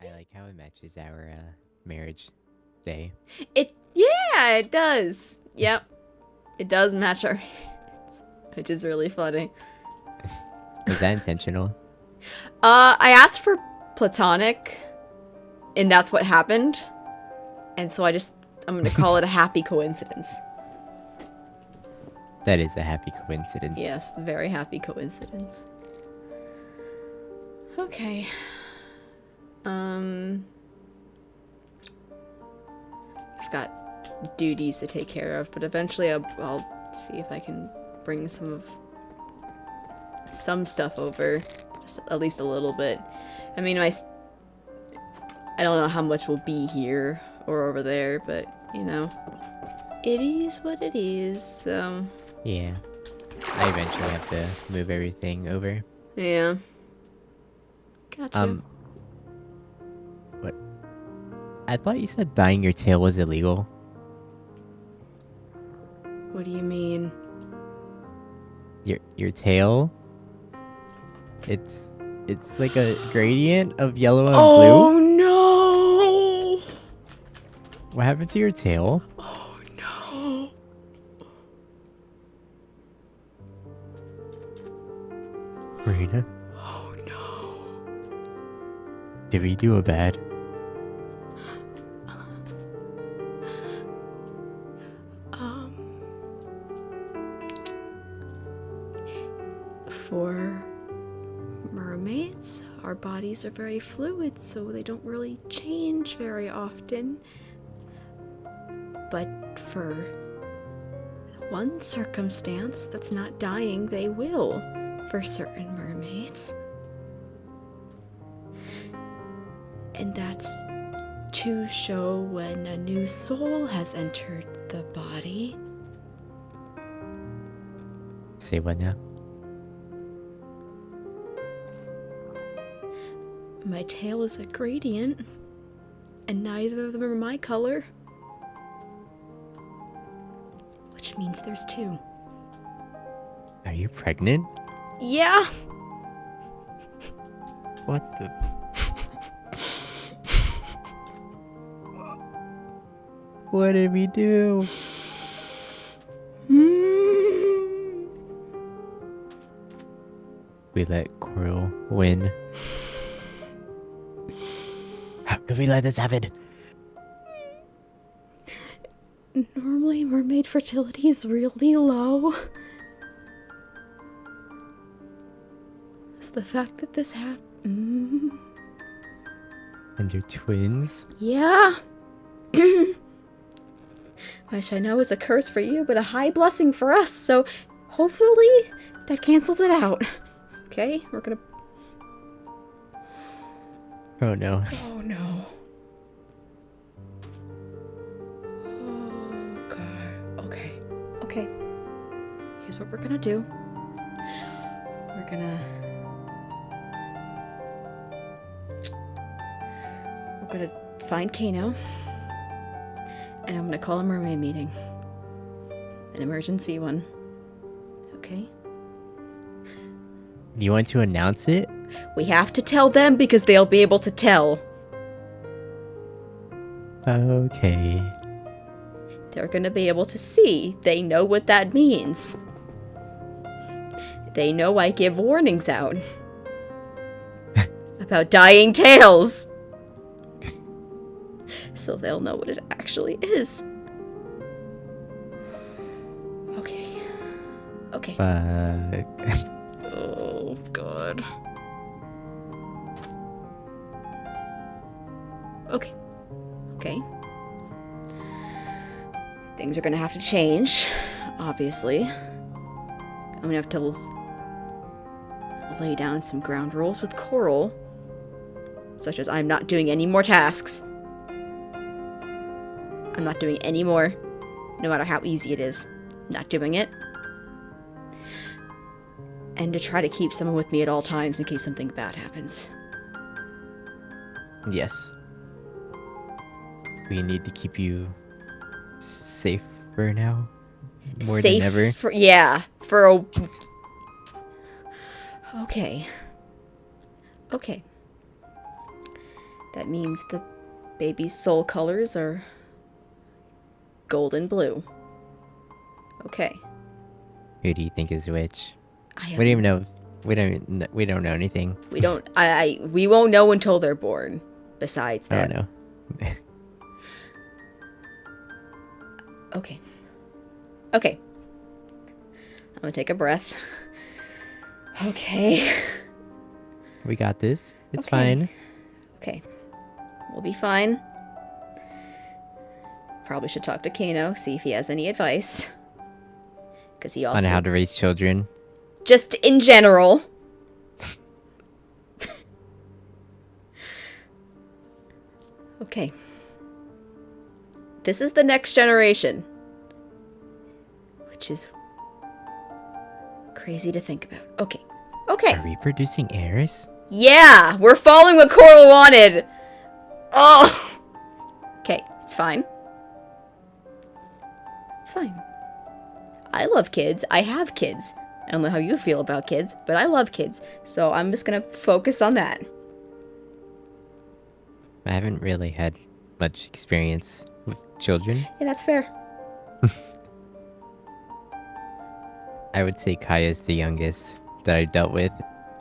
I like how it matches our marriage day. Yeah, it does. Yep. It does match our which is really funny. Was that intentional? I asked for platonic, and that's what happened. And so I'm gonna call it a happy coincidence. That is a happy coincidence. Yes, very happy coincidence. Okay. I've got duties to take care of, but eventually I'll see if I can bring some stuff over, just at least a little bit. I mean, I don't know how much will be here or over there, but you know, it is what it is. So Yeah. I eventually have to move everything over. yeah. Gotcha. What? I thought you said dyeing your tail was illegal. What do you mean? Your tail? It's like a gradient of yellow and blue? Oh no! What happened to your tail? Oh no! Marina? Oh no! Did we do a bad? For mermaids, our bodies are very fluid, so they don't really change very often. But for one circumstance that's not dying, they will for certain mermaids. And that's to show when a new soul has entered the body. Say what now? My tail is a gradient, and neither of them are my color. Which means there's two. Are you pregnant? Yeah! What the? What did we do? We let Coral win. How could we let this happen? Normally, mermaid fertility is really low. So the fact that this happened... And you're twins? Yeah! Which I know is a curse for you, but a high blessing for us, so hopefully that cancels it out. Okay, we're gonna... Oh no. Oh no. Oh god. Okay. Okay. Here's what we're gonna do. We're gonna find Kano. And I'm gonna call a mermaid meeting. An emergency one. Okay? Do you want to announce it? We have to tell them because they'll be able to tell. Okay. They're gonna be able to see. They know what that means. They know I give warnings out. About dying tails. So they'll know what it actually is. Okay. Okay. Fuck. Oh, God. Okay. Okay. Things are gonna have to change, obviously. I'm gonna have to lay down some ground rules with Coral. Such as I'm not doing any more tasks. I'm not doing any more, no matter how easy it is. Not doing it. And to try to keep someone with me at all times in case something bad happens. Yes. We need to keep you safer now. More Safe than ever. for a... Okay. Okay. That means the baby's soul colors are gold and blue. Okay. Who do you think is which? I We don't even know. We don't know anything. We don't. We won't know until they're born. Besides I that. don't know. Okay. Okay. I'm gonna take a breath. Okay. We got this. It's Okay. fine. Okay. We'll be fine. Probably should talk to Kano, see if he has any advice. Because he also... On how to raise children. Just in general. Okay. This is the next generation. Which is crazy to think about. Okay. Okay. Are we producing heirs? Yeah! We're following what Coral wanted! Oh! Okay, it's fine. It's fine. I love kids. I have kids. I don't know how you feel about kids, but I love kids. So I'm just gonna focus on that. I haven't really had much experience with children. Yeah, that's fair. I would say Kaya's the youngest that I dealt with,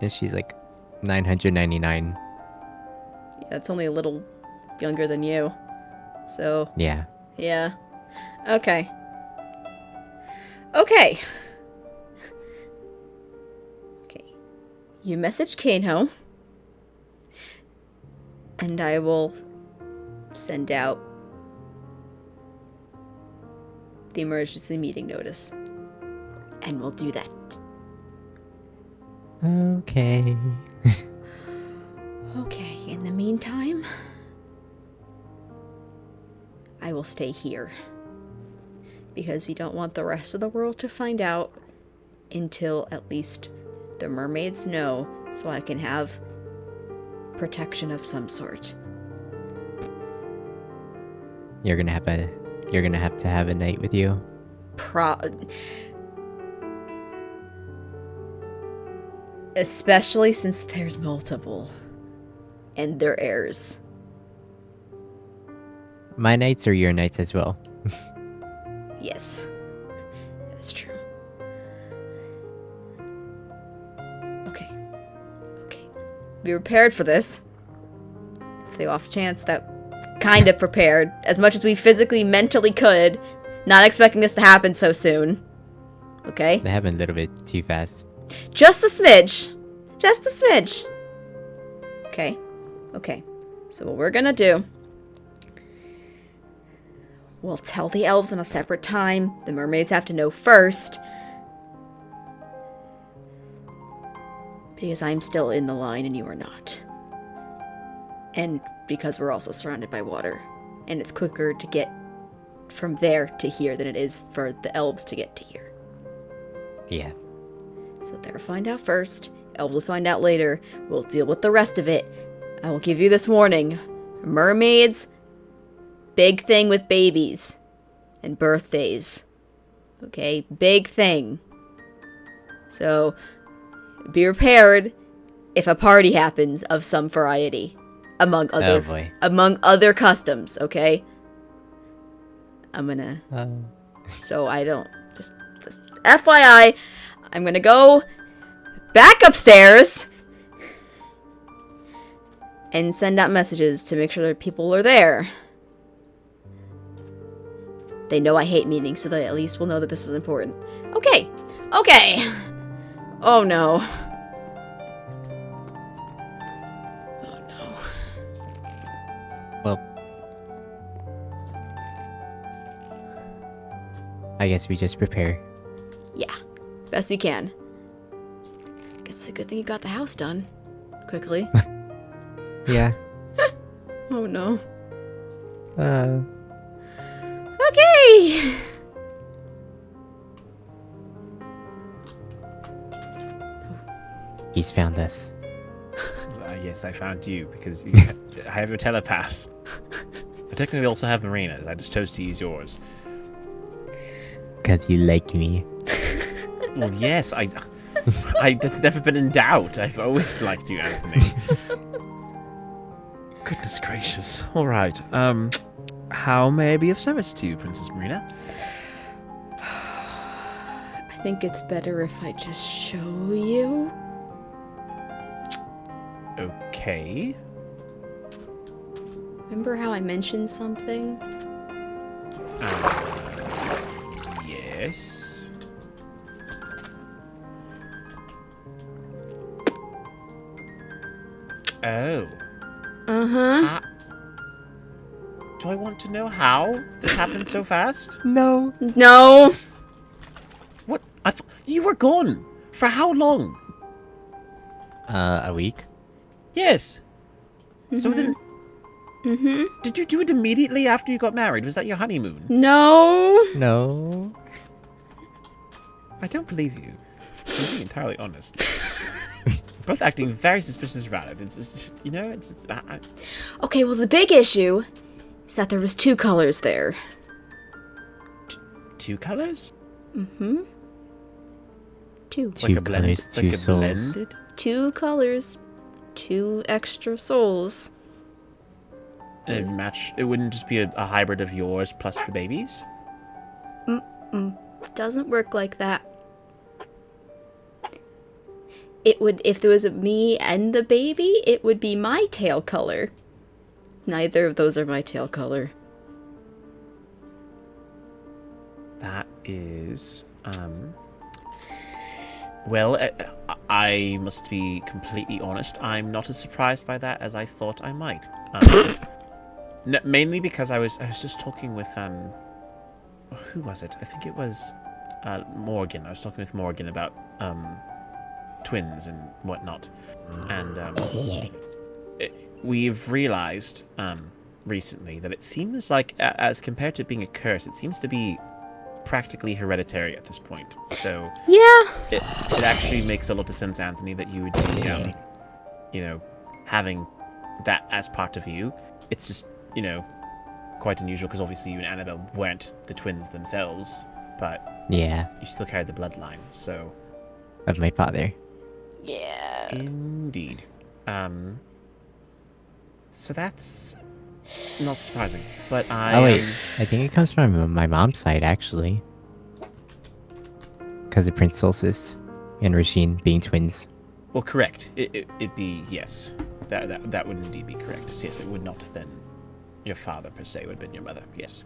and she's like 999. Yeah, that's only a little younger than you. So, Yeah. yeah. Okay. Okay. Okay. You message Kano. And I will send out the emergency meeting notice. And we'll do that. Okay. Okay, in the meantime, I will stay here. Because we don't want the rest of the world to find out until at least the mermaids know, so I can have protection of some sort. You're gonna have to have a night with you. Especially since there's multiple. And they're heirs. My nights are your nights as well. Yes. That's true. Okay. Okay. Be prepared for this. The off chance that kind of prepared. As much as we physically, mentally could. Not expecting this to happen so soon. Okay? They happened a little bit too fast. Just a smidge. Just a smidge. Okay. Okay. So what we're gonna do... We'll tell the elves in a separate time. The mermaids have to know first. Because I'm still in the line and you are not. And because we're also surrounded by water. And it's quicker to get from there to here than it is for the elves to get to here. Yeah. So they'll find out first. Elves will find out later. We'll deal with the rest of it. I will give you this warning. Mermaids... Big thing with babies. And birthdays. Okay? Big thing. So, be prepared if a party happens of some variety. Among other customs, okay? I'm gonna... So I don't... Just FYI, I'm gonna go back upstairs and send out messages to make sure that people are there. They know I hate meetings, so they at least will know that this is important. Okay. Okay. Oh, no. Oh, no. Well, I guess we just prepare. Yeah. Best we can. Guess it's a good thing you got the house done. Quickly. Yeah. Oh, no. Okay! He's found us. Yes, I found you because I have your telepass. I technically also have Marina's. I just chose to use yours. Because you like me. Well, yes, that's never been in doubt. I've always liked you, Anthony. Goodness gracious. All right. How may I be of service to you, Princess Marina? I think it's better if I just show you. Okay. Remember how I mentioned something? Yes. Oh. Uh-huh. Do I want to know how this happened so fast? No. No. What? I thought you were gone. For how long? A week? Yes. So then, Mm-hmm. did you do it immediately after you got married? Was that your honeymoon? No. No. I don't believe you. I'm being entirely honest. Both acting very suspicious about it. It's just, you know, it's. Okay, well, the big issue is that there was 2 colors there. Two colors? Mm-hmm. 2. Two Like a blend, colors, like two a souls. blended? 2 colors, 2 extra souls. It'd match. It wouldn't just be a hybrid of yours plus the baby's. Doesn't work like that. It would, if there was a me and the baby, it would be my tail color. Neither of those are my tail color. That is, well, I must be completely honest. I'm not as surprised by that as I thought I might. Mainly because I was just talking with, who was it? I think it was, Morgan. I was talking with Morgan about, twins and whatnot. And, we've realized, recently that it seems like, as compared to being a curse, it seems to be practically hereditary at this point. So Yeah. it actually makes a lot of sense, Anthony, that you would be, you know, having that as part of you. It's just, you know, quite unusual because obviously you and Annabelle weren't the twins themselves, but Yeah, you still carried the bloodline. So of my father. Yeah. indeed, so that's not surprising. But Oh wait, I think it comes from my mom's side actually. Because of Prince Solstice and Rasheen being twins. well, correct. It'd be yes. That would indeed be correct. So, yes, it would not have been your father per se. It would have been your mother. Yes.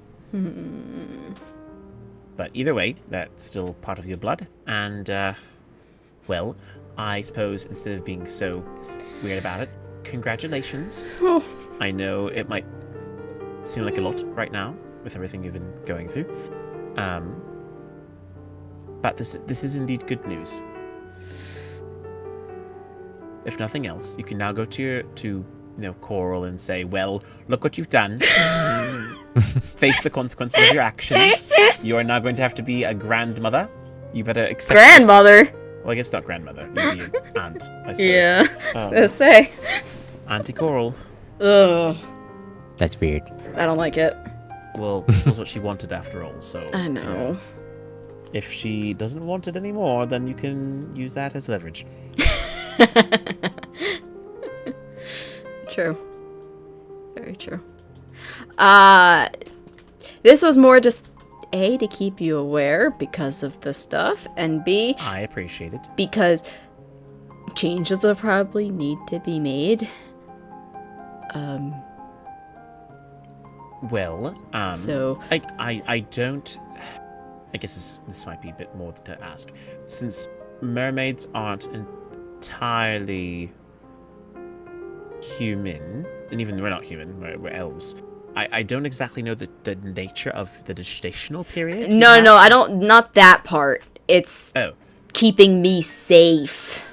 But either way, that's still part of your blood. And well, I suppose instead of being so weird about it, congratulations. Oh. I know it might seem like a lot right now with everything you've been going through. But this is indeed good news. If nothing else, you can now go to Coral and say, well, look what you've done. Face the consequences of your actions. You are now going to have to be a grandmother. You better accept Grandmother. this. Well, I guess not grandmother. You'd be an aunt, I suppose. Yeah. I was Um, gonna say. Auntie Coral. Ugh. That's weird. I don't like it. Well, this was what she wanted after all, so... I know. If she doesn't want it anymore, then you can use that as leverage. True. Very true. This was more just A, to keep you aware because of the stuff, and B, I appreciate it. because changes will probably need to be made. Well, So- I don't... I guess this might be a bit more to ask. Since mermaids aren't entirely human, and even we're not human, we're elves, I don't exactly know the nature of the gestational period. No, I don't, not that part. It's Oh, keeping me safe.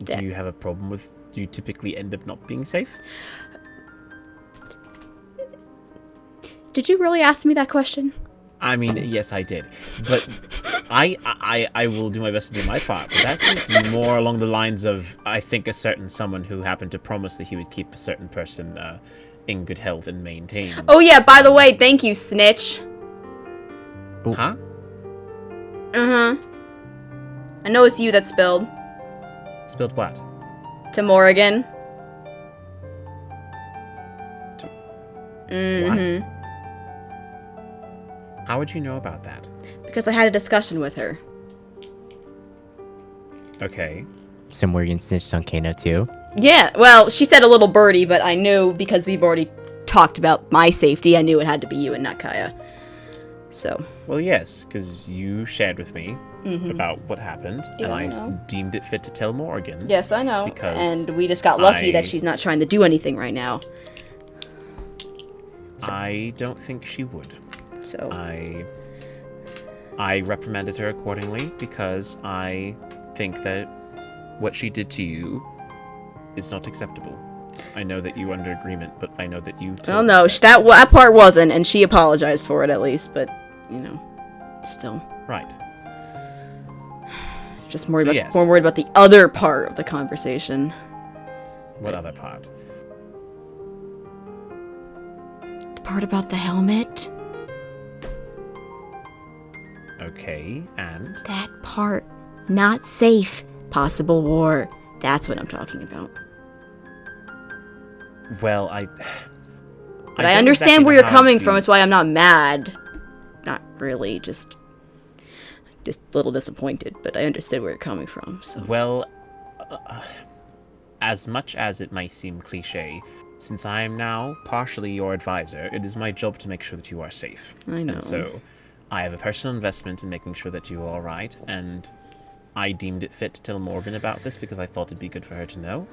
do you have a problem with... Do you typically end up not being safe? Did you really ask me that question? I mean, yes, I did, but I will do my best to do my part. But that seems to be more along the lines of, I think, a certain someone who happened to promise that he would keep a certain person in good health and maintain. Oh yeah, by the way, thank you, Snitch. Huh? Uh-huh. I know it's you that spilled Spilled what? to Morrigan. Mm-hmm. What? How would you know about that? Because I had a discussion with her. Okay. So Morgan snitched on Kano too. Yeah, well, she said a little birdie, but I knew because we've already talked about my safety, I knew it had to be you and not Kaya. So. Well, yes, because you shared with me about what happened, Yeah, and I I know. deemed it fit to tell Morgan. Yes, I know. Because and we just got lucky that I- she's not trying to do anything right now. I don't think she would. So. I reprimanded her accordingly because I think that what she did to you is not acceptable. I know that you were under agreement, but I know that you told Well, me no, that part wasn't, and she apologized for it at least, but, you know, still. Right. Just more, So, about, yes. more worried about the other part of the conversation. What other part? The part about the helmet? Okay, and? That part. Not safe. Possible war. That's what I'm talking about. Well, I But I don't understand exactly where know you're how coming to- from. It's why I'm not mad. Not really, just a little disappointed, but I understood where you're coming from, so. Well, as much as it might seem cliche, since I am now partially your advisor, it is my job to make sure that you are safe. I know. And so, I have a personal investment in making sure that you are all right, and I deemed it fit to tell Morgan about this because I thought it'd be good for her to know,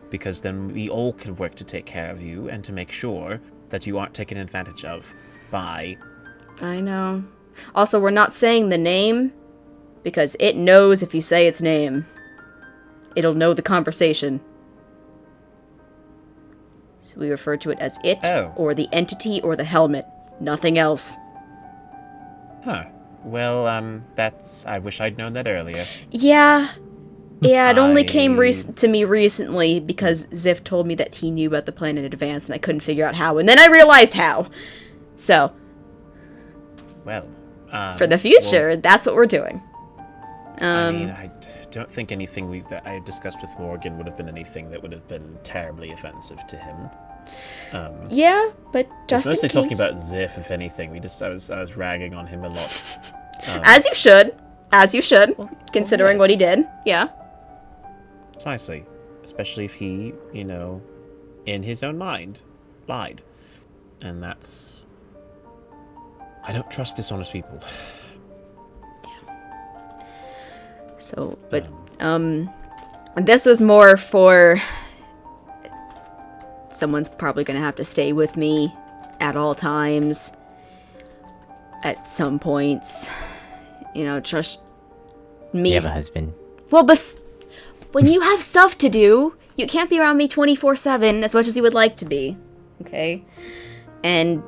because then we all could work to take care of you and to make sure that you aren't taken advantage of by... I know. Also, we're not saying the name, because it knows if you say its name. It'll know the conversation. So we refer to it as it, Oh. or the entity, or the helmet. Nothing else. Huh. Well, I wish I'd known that earlier. Yeah. Yeah, it only came I- to me recently because Ziff told me that he knew about the plan in advance and I couldn't figure out how. And then I realized how. So, Well, for the future, that's what we're doing. I mean, I don't think anything that I discussed with Morgan would have been anything that would have been terribly offensive to him. Yeah, but just in Mostly case. talking about Ziff, if anything. I was ragging on him a lot. As you should. As you should. Considering what he yes. did. Yeah. Precisely. Especially if he, in his own mind, lied. And that's... I don't trust dishonest people. So, but, this was more for... Someone's probably gonna have to stay with me at all times. At some points. Trust me. You have a husband. Well, but when you have stuff to do, you can't be around me 24/7 as much as you would like to be. Okay? And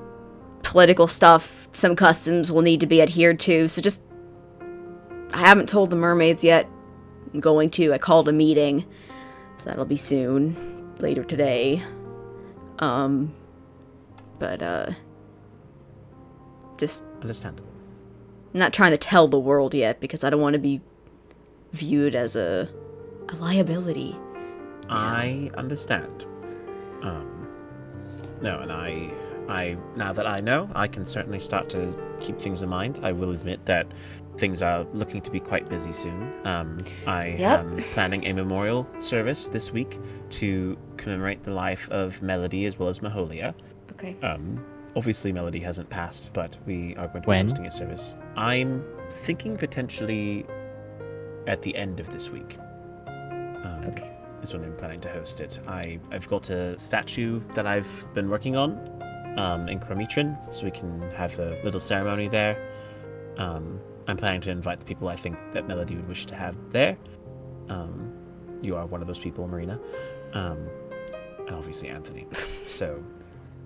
political stuff, some customs will need to be adhered to, so just... I haven't told the mermaids yet. I'm going to. I called a meeting. So that'll be soon. Later today. Just... Understandable. I'm not trying to tell the world yet, because I don't want to be viewed as a liability. I understand. No, and I now that I know, I can certainly start to keep things in mind. I will admit that things are looking to be quite busy soon. I am planning a memorial service this week to commemorate the life of Melody as well as Maholia. Okay. Obviously Melody hasn't passed, but we are going to When? be hosting a service. I'm thinking potentially at the end of this week. Okay. Is when I'm planning to host it. I've got a statue that I've been working on in Cromitrin, so we can have a little ceremony there. I'm planning to invite the people I think that Melody would wish to have there. You are one of those people, Marina. And obviously Anthony. So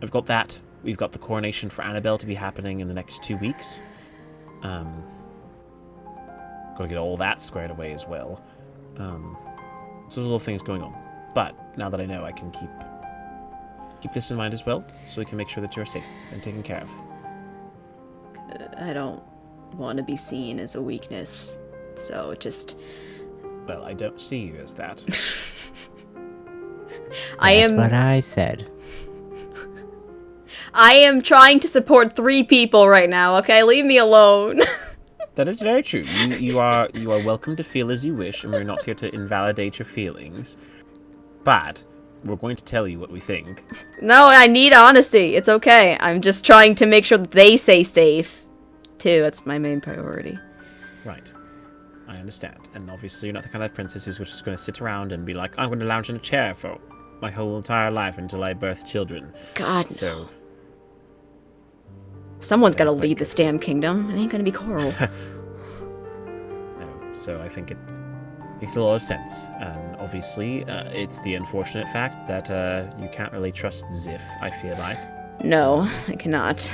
I've got that. We've got the coronation for Annabelle to be happening in the next 2 weeks. Got to get all that squared away as well. So there's little things going on. But now that I know, I can keep this in mind as well, so we can make sure that you're safe and taken care of. I don't want to be seen as a weakness, so just... Well, I don't see you as that. I That's am... what I said. I am trying to support 3 people right now, okay? Leave me alone. That is very true. You are welcome to feel as you wish, and we're not here to invalidate your feelings. But we're going to tell you what we think. No, I need honesty. It's okay. I'm just trying to make sure that they stay safe, too. That's my main priority. Right. I understand. And obviously you're not the kind of princess who's just going to sit around and be like, I'm going to lounge in a chair for my whole entire life until I birth children. God, no. So, Someone's got to lead this damn kingdom. It ain't gonna be Coral. no. So I think it makes a lot of sense. And obviously, it's the unfortunate fact that you can't really trust Ziff, I feel like. No, I cannot.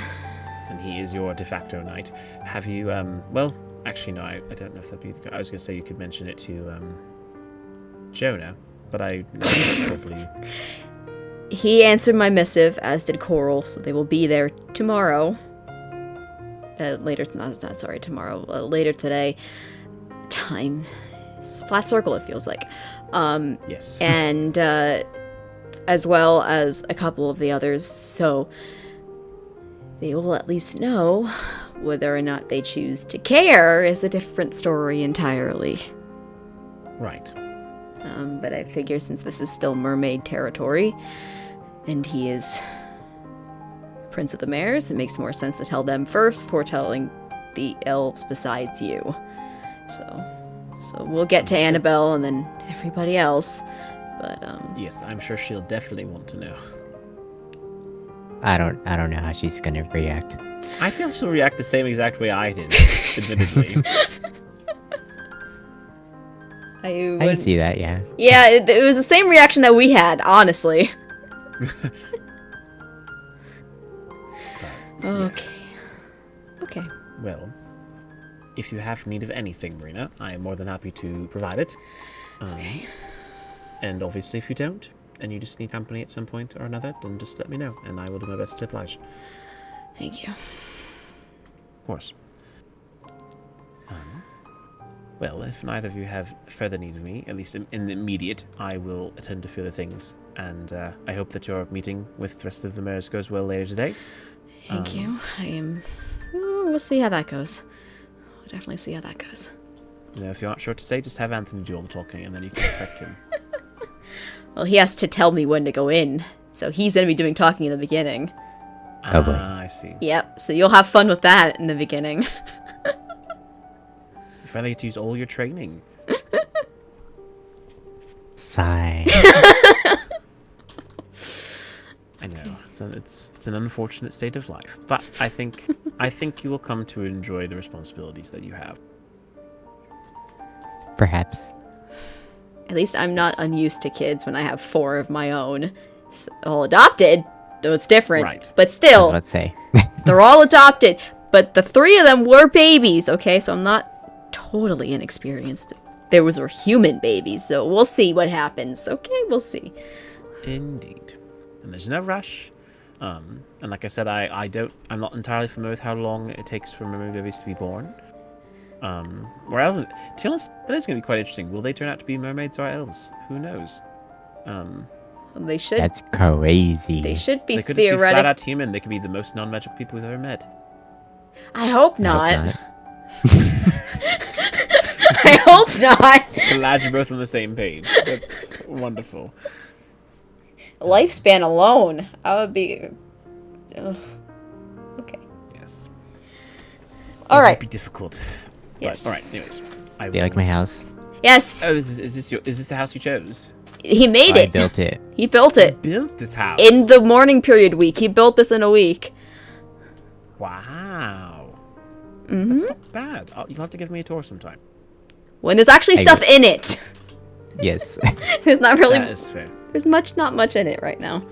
And he is your de facto knight. Have you, well, actually, no, I don't know if that'd be... I was going to say you could mention it to, Jonah, but I probably... He answered my missive, as did Coral, so they will be there tomorrow. Later today. Time. It's flat circle, it feels like. Yes. And, as well as a couple of the others, so they will at least know. Whether or not they choose to care is a different story entirely. Right. But I figure since this is still mermaid territory, and he is Prince of the Mares, it makes more sense to tell them first before telling the elves besides you. So we'll get to Annabelle and then everybody else. But Yes, I'm sure she'll definitely want to know. I don't know how she's gonna react. I feel she'll react the same exact way I did, admittedly. I can see that, yeah. Yeah, it was the same reaction that we had, honestly. Okay. Yes. Okay. Well, if you have need of anything, Marina, I am more than happy to provide it. Okay. And obviously, if you don't, and you just need company at some point or another, then just let me know, and I will do my best to oblige. Thank you. Of course. Well, if neither of you have further need of me, at least in the immediate, I will attend to further things. And I hope that your meeting with the rest of the mares goes well later today. Thank you. I am... we'll see how that goes. We'll definitely see how that goes. You know, if you aren't sure what to say, just have Anthony do all the talking, and then you can correct him. Well, he has to tell me when to go in, so he's going to be doing talking in the beginning. Oh, boy. I see. Yep, so you'll have fun with that in the beginning. You finally get to use all your training. Sigh. I know it's an unfortunate state of life, but I think you will come to enjoy the responsibilities that you have. Perhaps. At least I'm not unused to kids when I have 4 of my own. All adopted, though it's different. Right. But I still, was about to say. they're all adopted. But the 3 of them were babies, okay? So I'm not totally inexperienced. But those were human babies, so we'll see what happens. Okay, we'll see. Indeed. And there's no rush. And like I said, I'm not entirely familiar with how long it takes for mermaid babies to be born. Or elves. To be honest, that is going to be quite interesting. Will they turn out to be mermaids or elves? Who knows? They should. That's crazy. They should be They could just be flat theoretic. out human. They could be the most non-magical people we've ever met. I hope I not. hope I hope not. Glad you're both on the same page. That's wonderful. Lifespan alone, I would be. Ugh. Okay. Yes. All It right. might be difficult. Yes. But, all right. Anyways, I Do you like my house? Yes. Oh, is this the house you chose? He made I it. built it. He built it Built this house in the mourning period week. He built this in a week. Wow. Mm-hmm. That's not bad. You'll have to give me a tour sometime. When there's actually I stuff will. in it. Yes. There's not really. That is fair. There's not much in it right now.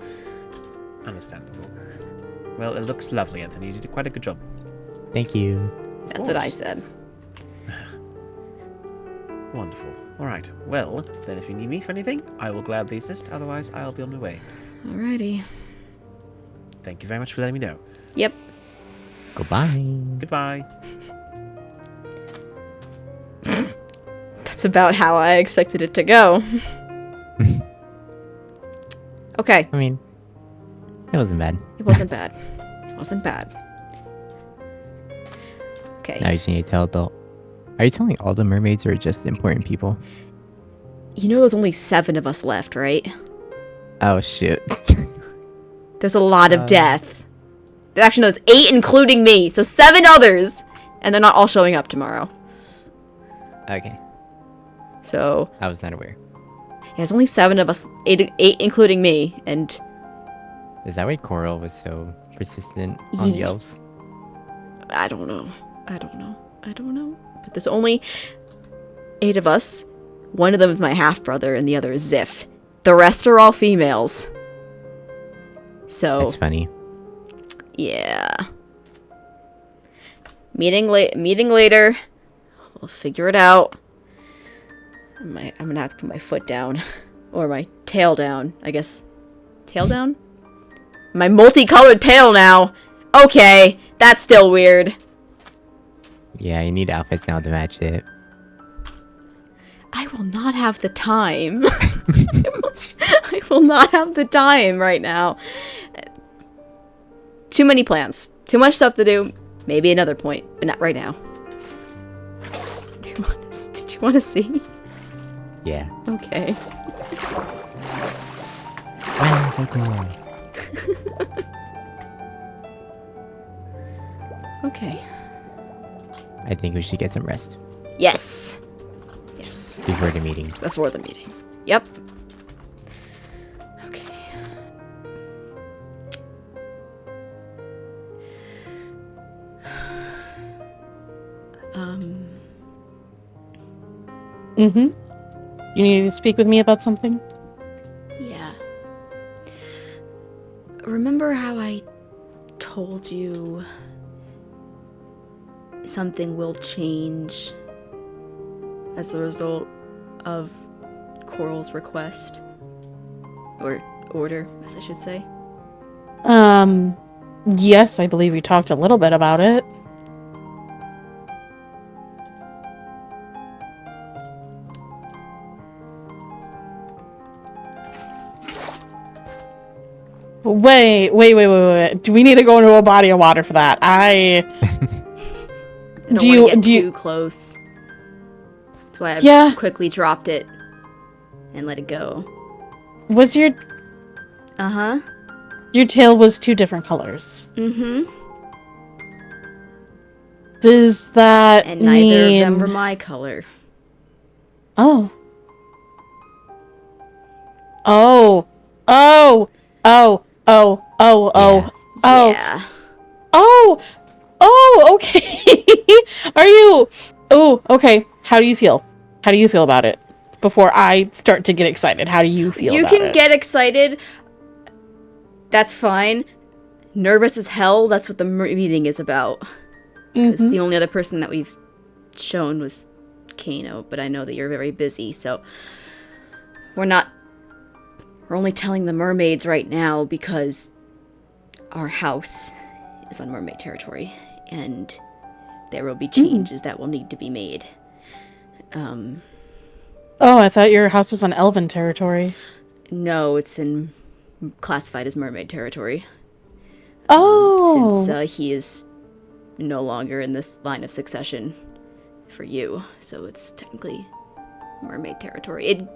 Understandable. Well, it looks lovely, Anthony. You did quite a good job. Thank you. That's what I course. said. Wonderful. All right. Well, then if you need me for anything, I will gladly assist. Otherwise, I'll be on my way. Alrighty. Thank you very much for letting me know. Yep. Goodbye. Goodbye. That's about how I expected it to go. Okay. I mean, It wasn't bad. It wasn't bad. It wasn't bad. Okay. Now you just need to tell the... Are you telling all the mermaids or just important people? You know there's only 7 of us left, right? Oh, shit. There's a lot of death. Actually, no, it's 8 including me, so 7 others! And they're not all showing up tomorrow. Okay. So... I was not aware. Yeah, there's only 7 of us, 8 including me, and... Is that why Coral was so persistent on the elves? I don't know. But there's only 8 of us. One of them is my half-brother, and the other is Ziff. The rest are all females. So... That's funny. Yeah. Meeting later. We'll figure it out. I'm gonna have to put my foot down. Or my tail down. I guess. Tail down? My multicolored tail now. Okay. That's still weird. Yeah, you need outfits now to match it. I will not have the time. I will not have the time right now. Too many plans. Too much stuff to do. Maybe another point, but not right now. Did you want to see? Yeah. Okay. Wow, so cool. Okay. I think we should get some rest Yes. Yes. before the meeting. Before the meeting. Yep. Okay. Mm-hmm. You need to speak with me about something? Yeah. Remember how I told you something will change as a result of Coral's request? Or order, as I should say. Yes, I believe we talked a little bit about it. Wait. Do we need to go into a body of water for that? I don't want to get too close. That's why I quickly dropped it and let it go. Was your... Uh-huh. Your tail was 2 different colors. Mm-hmm. Does that And neither of them were my color. Oh. Yeah. Okay. Are you... Oh, okay. How do you feel? How do you feel about it? Before I start to get excited, how do you feel about it? You can get excited. That's fine. Nervous as hell, that's what the meeting is about. Because the only other person that we've shown was Kano, but I know that you're very busy, so... We're only telling the mermaids right now because our house is on mermaid territory, and there will be changes that will need to be made. Oh, I thought your house was on elven territory. No, it's classified as mermaid territory. Oh! Since he is no longer in this line of succession for you, so it's technically mermaid territory.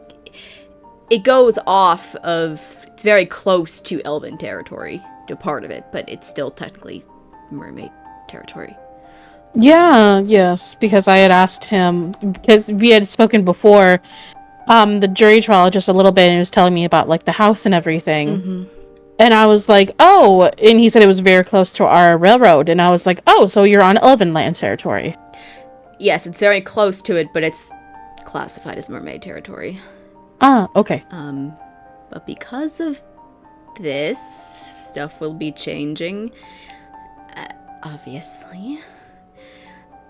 It goes off of... It's very close to elven territory, to part of it, but it's still technically mermaid territory. Yeah, yes, because I had asked him, because we had spoken before, the jury trial just a little bit, and he was telling me about, like, the house and everything. And I was like, oh, and he said it was very close to our railroad, and I was like, oh, so you're on elven land territory. Yes, it's very close to it, but it's classified as mermaid territory. Ah, okay. But because of this, stuff will be changing, obviously.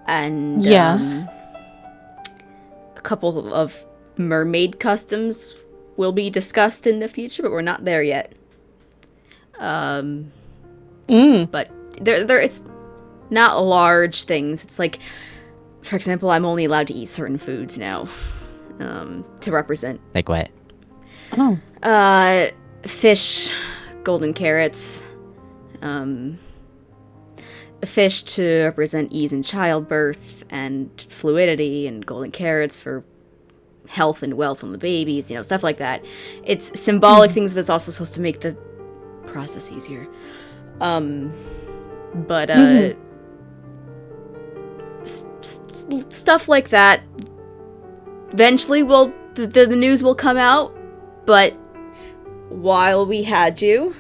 And, a couple of mermaid customs will be discussed in the future, but we're not there yet. But it's not large things. It's like, for example, I'm only allowed to eat certain foods now, to represent. Like what? Oh. Fish, golden carrots, a fish to represent ease in childbirth and fluidity, and golden carrots for health and wealth on the babies, stuff like that. It's symbolic things, but it's also supposed to make the process easier. Stuff like that. Eventually, the news will come out, but while we had you,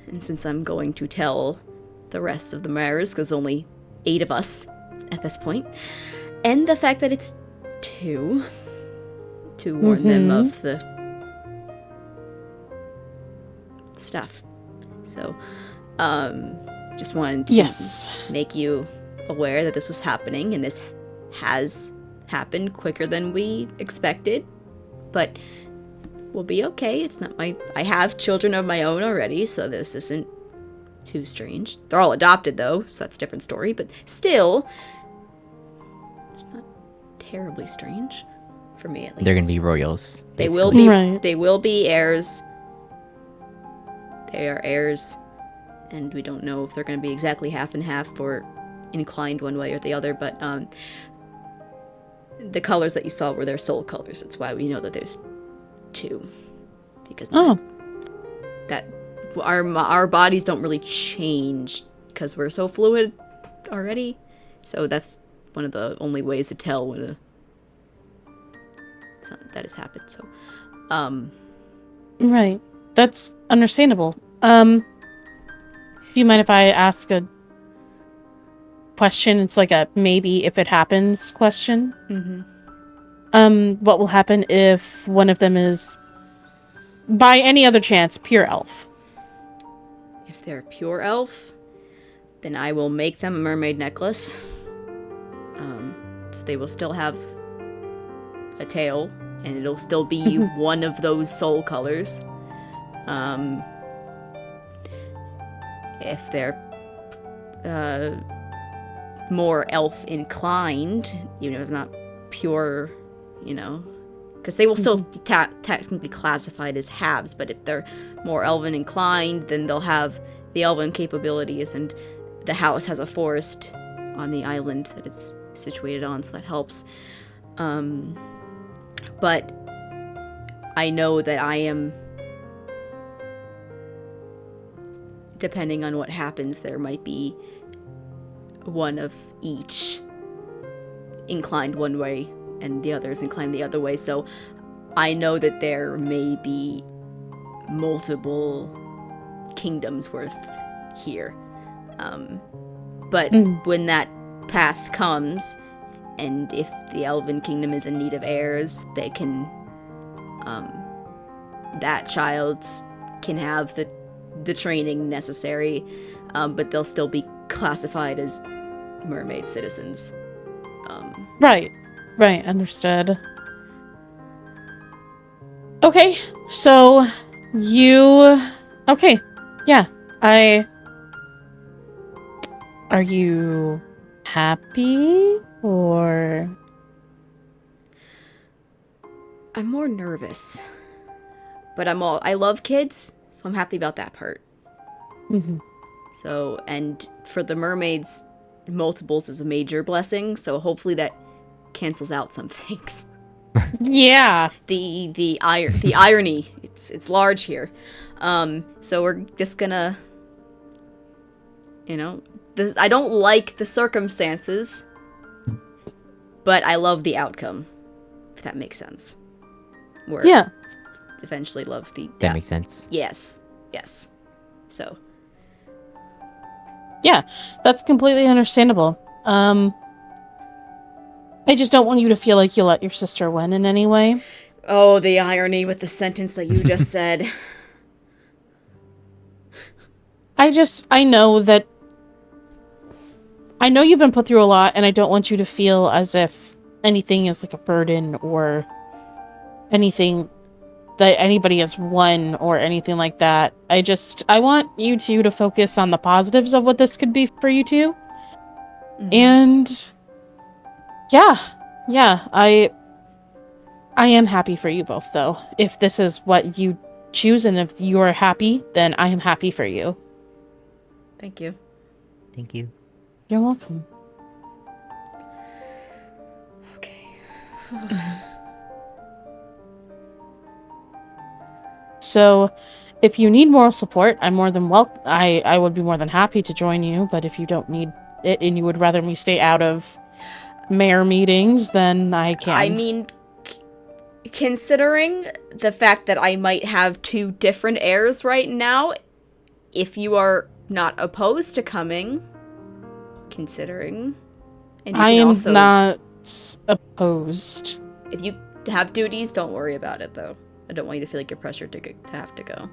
and since I'm going to tell the rest of the mares, because only 8 of us at this point, and the fact that it's 2, to warn them of the stuff. So, just wanted to make you aware that this was happening, and this has happened quicker than we expected, but we'll be okay. It's not I have children of my own already, so this isn't too strange. They're all adopted though, so that's a different story, but still, it's not terribly strange for me, at least. They're gonna be royals. They basically. will be. Right. They will be heirs. They are heirs, and we don't know if they're going to be exactly half and half or inclined one way or the other. But the colors that you saw were their soul colors. That's why we know that there's 2, because that our bodies don't really change because we're so fluid already. So that's one of the only ways to tell when that has happened. So, Right. That's understandable. Do you mind if I ask a question? It's like a maybe if it happens question. What will happen if one of them is, by any other chance, pure elf? If they're pure elf, then I will make them a mermaid necklace. So they will still have a tail, and it'll still be one of those soul colors. If they're more elf inclined, even if they're not pure, because they will still be technically classified as halves, but if they're more elven inclined, then they'll have the elven capabilities, and the house has a forest on the island that it's situated on, so that helps. But I know that I am, depending on what happens, there might be one of each inclined one way and the others inclined the other way. So I know that there may be multiple kingdoms worth here. But when that path comes, and if the Elven Kingdom is in need of heirs, they can, that child can have the training necessary, but they'll still be classified as mermaid citizens. Right, understood. Okay, so okay, yeah, are you happy, or? I'm more nervous, but I love kids, so I'm happy about that part. So, and for the mermaids, multiples is a major blessing, so hopefully that cancels out some things. Yeah. The irony, it's large here. So we're just gonna, I don't like the circumstances, but I love the outcome, if that makes sense. Yeah. Eventually love That makes sense. Yes. So. Yeah, that's completely understandable. I just don't want you to feel like you let your sister win in any way. Oh, the irony with the sentence that you just said. I know you've been put through a lot, and I don't want you to feel as if anything is like a burden or anything that anybody has won or anything like that. I want you two to focus on the positives of what this could be for you two. And yeah, I am happy for you both, though, if this is what you choose, and if you are happy, then I am happy for you. Thank you. Thank you. You're welcome. Okay. So, if you need moral support, I'm more than welcome. I would be more than happy to join you, but if you don't need it and you would rather me stay out of mayor meetings, then I can. I mean, considering the fact that I might have 2 different heirs right now, if you are not opposed to coming, considering, and you I can am also, not opposed. if you have duties, don't worry about it though. I don't want you to feel like you're pressured to have to go.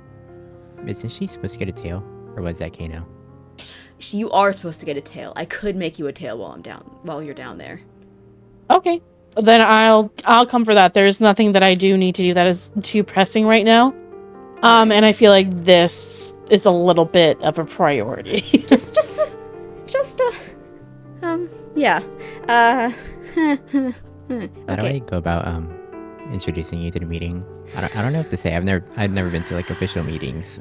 Isn't she supposed to get a tail? Or was that Kano? You are supposed to get a tail. I could make you a tail while you're down there. Okay, then I'll come for that. There's nothing that I do need to do that is too pressing right now. And I feel like this is a little bit of a priority. Yeah. How do I Okay. go about introducing you to the meeting? I don't know what to say. I've never been to like official meetings.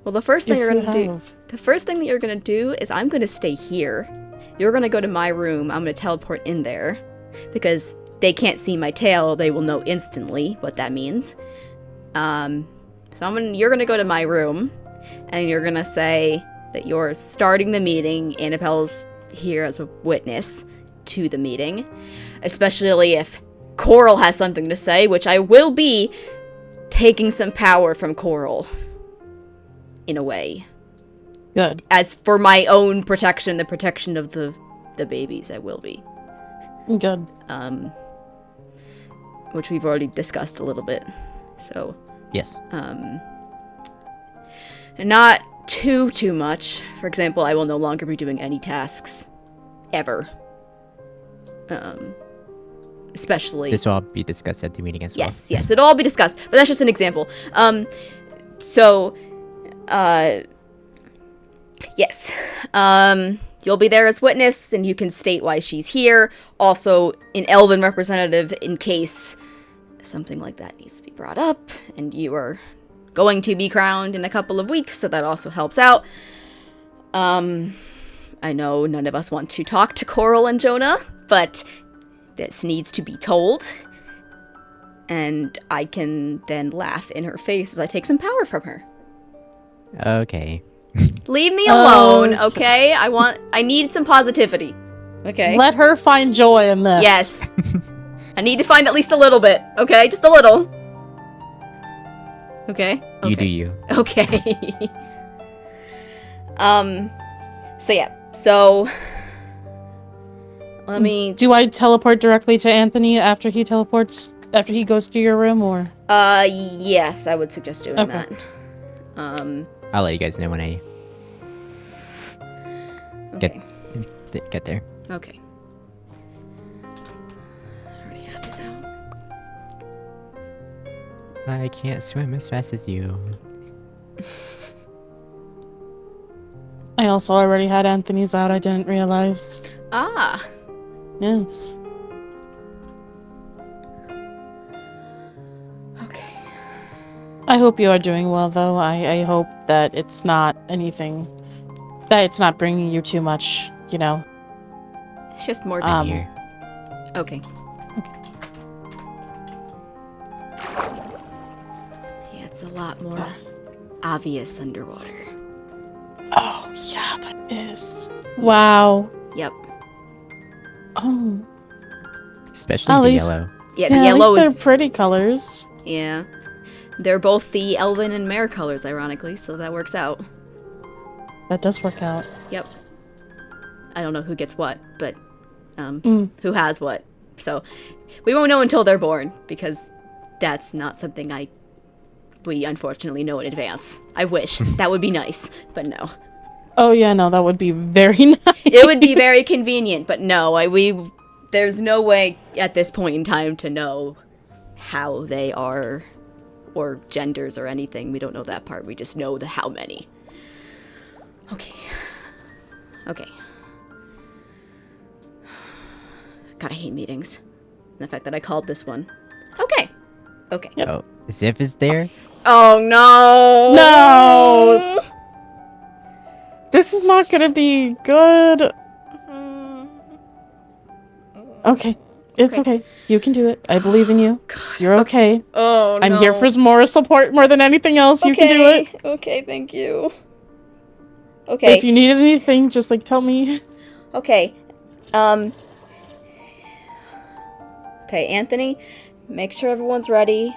Well, the first thing Yes, you're you gonna do. have. The first thing that you're gonna do is I'm gonna stay here. You're gonna go to my room. I'm gonna teleport in there, because they can't see my tail. They will know instantly what that means. So you're gonna go to my room, and you're gonna say that you're starting the meeting. Annabelle's here as a witness to the meeting, especially if Coral has something to say, which I will be taking some power from Coral. In a way. Good. As for my own protection, the protection of the babies, I will be. Good. Which we've already discussed a little bit. So, Yes. and not too much. For example, I will no longer be doing any tasks. Ever. Especially... This will all be discussed at the meeting as well. Yes, it'll all be discussed. But that's just an example. Yes. You'll be there as witness, and you can state why she's here. Also, an elven representative in case something like that needs to be brought up, and you are going to be crowned in a couple of weeks, so that also helps out. I know none of us want to talk to Coral and Jonah, but this needs to be told. And I can then laugh in her face as I take some power from her. Okay. Leave me alone, okay? I need some positivity. Okay? Let her find joy in this. Yes. I need to find at least a little bit, okay? Just a little. Okay? You do you. Okay. So yeah. So let me Do I teleport directly to Anthony after he goes to your room, or? yes, I would suggest doing Okay. that. I'll let you guys know when I Okay. get there. Okay. I already have this out. I can't swim as fast as you. I also already had Anthony's out. I didn't realize. Ah. Yes. Okay. I hope you are doing well, though. I hope that it's not anything... that it's not bringing you too much, you know. It's just more. I'm here. Okay. Yeah, it's a lot more obvious underwater. Oh, yeah, that is. Wow. Yep. Oh. Especially At the least- yellow. Yeah, the Yeah, at yellow least is. they're pretty colors. Yeah. They're both the elven and mare colors, ironically, so that works out. That does work out. Yep. I don't know who gets what, but Mm. who has what. So we won't know until they're born, because that's not something we unfortunately know in advance. I wish. That would be nice, but no. Oh, yeah, no, that would be very nice. It would be very convenient, but no, there's no way at this point in time to know how they are, or genders or anything. We don't know that part. We just know the how many. Okay. God, I hate meetings. And the fact that I called this one. Okay. Okay. Yep. Oh, Ziff is there? Oh no! No! This is not gonna be good. Okay. It's okay. You can do it. I believe in you. You're okay. Oh no! I'm here for some moral support more than anything else. You can do it. Okay, thank you. Okay. If you need anything, just like tell me. Okay. Okay, Anthony, make sure everyone's ready.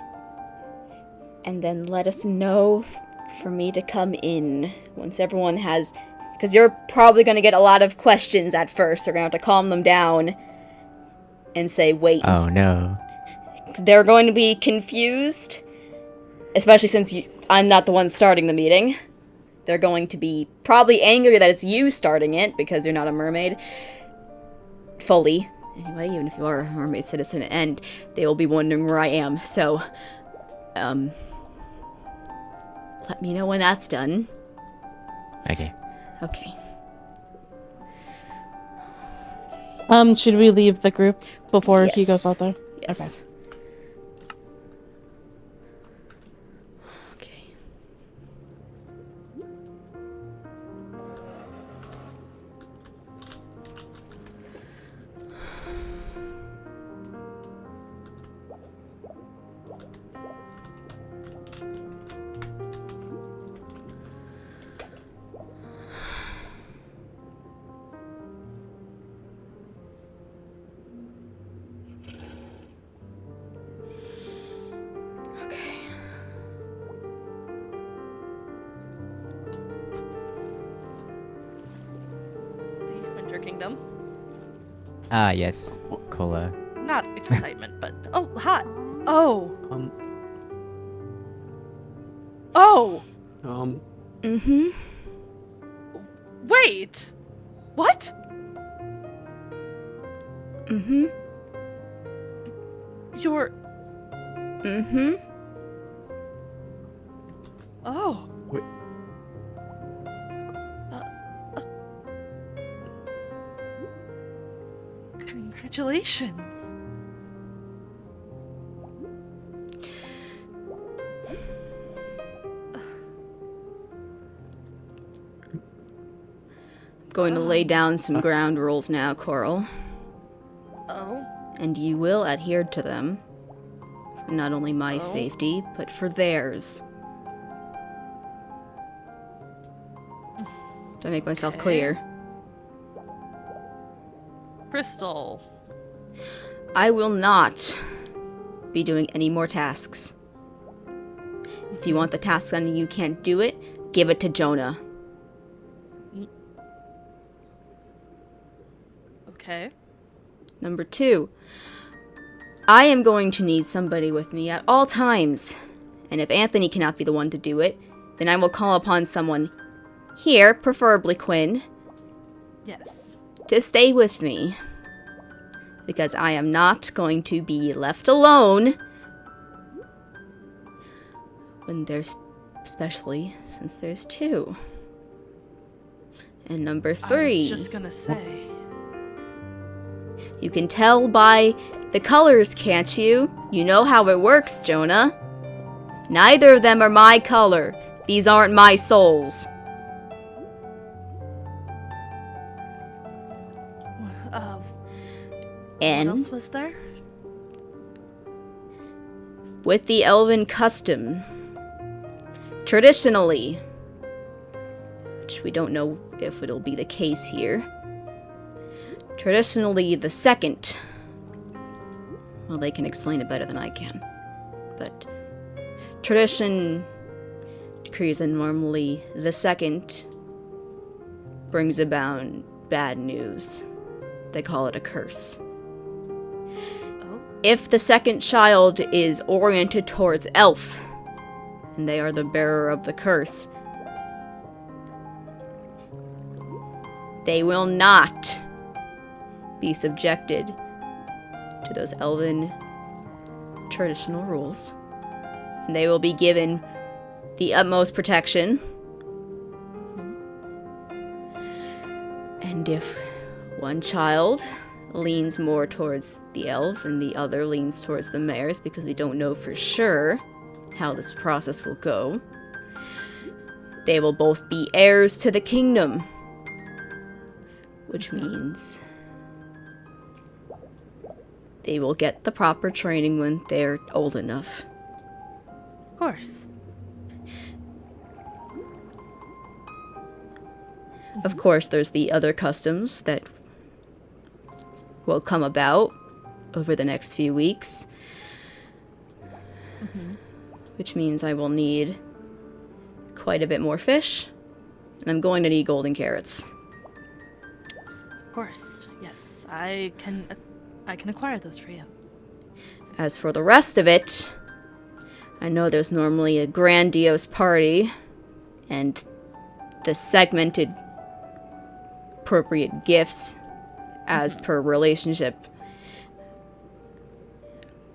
And then let us know for me to come in once everyone has... Because you're probably going to get a lot of questions at first. You're going to have to calm them down and say, wait. Oh no. They're going to be confused, especially since I'm not the one starting the meeting. They're going to be probably angry that it's you starting it because you're not a mermaid. Fully. Anyway, even if you are a mermaid citizen, and they will be wondering where I am. So, let me know when that's done. Okay. Okay. Should we leave the group before he Yes. goes out there? Yes. Okay. Okay. The Winter Kingdom. Ah, yes. Cola. Not excitement, but oh, hot. Oh. Oh. Mm-hmm. Wait. What? Mm-hmm. You're. Mm-hmm. Oh. Wait. Congratulations. Going to lay down some ground rules now, Coral. Oh. And you will adhere to them. For not only my safety, but for theirs. Do I make myself Okay. clear? Crystal. I will not be doing any more tasks. If you want the task done and you can't do it, give it to Jonah. Okay. Number 2, I am going to need somebody with me at all times. And if Anthony cannot be the one to do it, then I will call upon someone here, preferably Quinn, Yes. to stay with me. Because I am not going to be left alone when there's, especially since there's 2. And number 3. I was just gonna say. You can tell by the colors, can't you? You know how it works, Jonah. Neither of them are my color. These aren't my souls. What And else was there? with the elven custom, traditionally, which we don't know if it'll be the case here, traditionally the second, well, they can explain it better than I can, but tradition decrees that normally the second brings about bad news. They call it a curse. Oh. If the second child is oriented towards elf, and they are the bearer of the curse, they will not be subjected to those elven traditional rules. And they will be given the utmost protection. And if one child leans more towards the elves and the other leans towards the mares because we don't know for sure how this process will go. They will both be heirs to the kingdom, which means they will get the proper training when they're old enough. Of course. Of course, there's the other customs that will come about over the next few weeks. Which means I will need quite a bit more fish. And I'm going to need golden carrots. Of course. Yes. I can acquire those for you. As for the rest of it, I know there's normally a grandiose party and the segmented appropriate gifts as per relationship.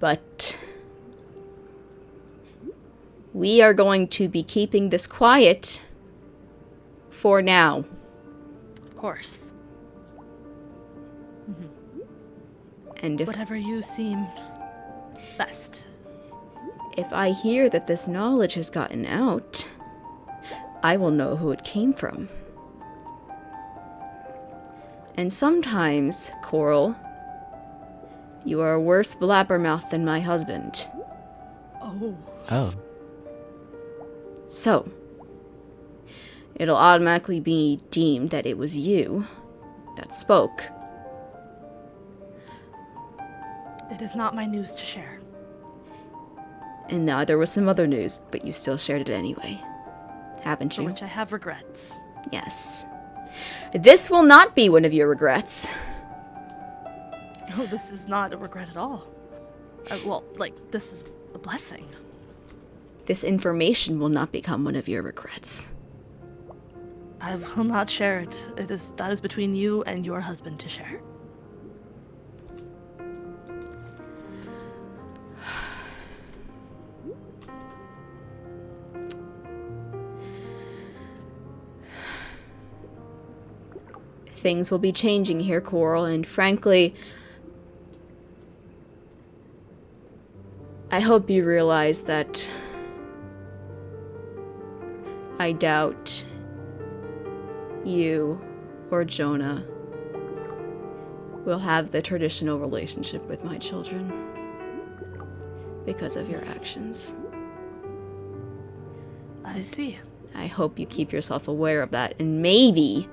But we are going to be keeping this quiet for now. Of course. And Whatever you seem best. if I hear that this knowledge has gotten out, I will know who it came from. And sometimes, Coral, you are a worse blabbermouth than my husband. Oh. Oh. So, it'll automatically be deemed that it was you that spoke. It is not my news to share. And now there was some other news, but you still shared it anyway. Haven't For you? which I have regrets. Yes. This will not be one of your regrets. No, this is not a regret at all. This is a blessing. This information will not become one of your regrets. I will not share it. That is between you and your husband to share. Things will be changing here, Coral, and frankly, I hope you realize that I doubt you or Jonah will have the traditional relationship with my children because of your actions. I see. I hope you keep yourself aware of that, and maybe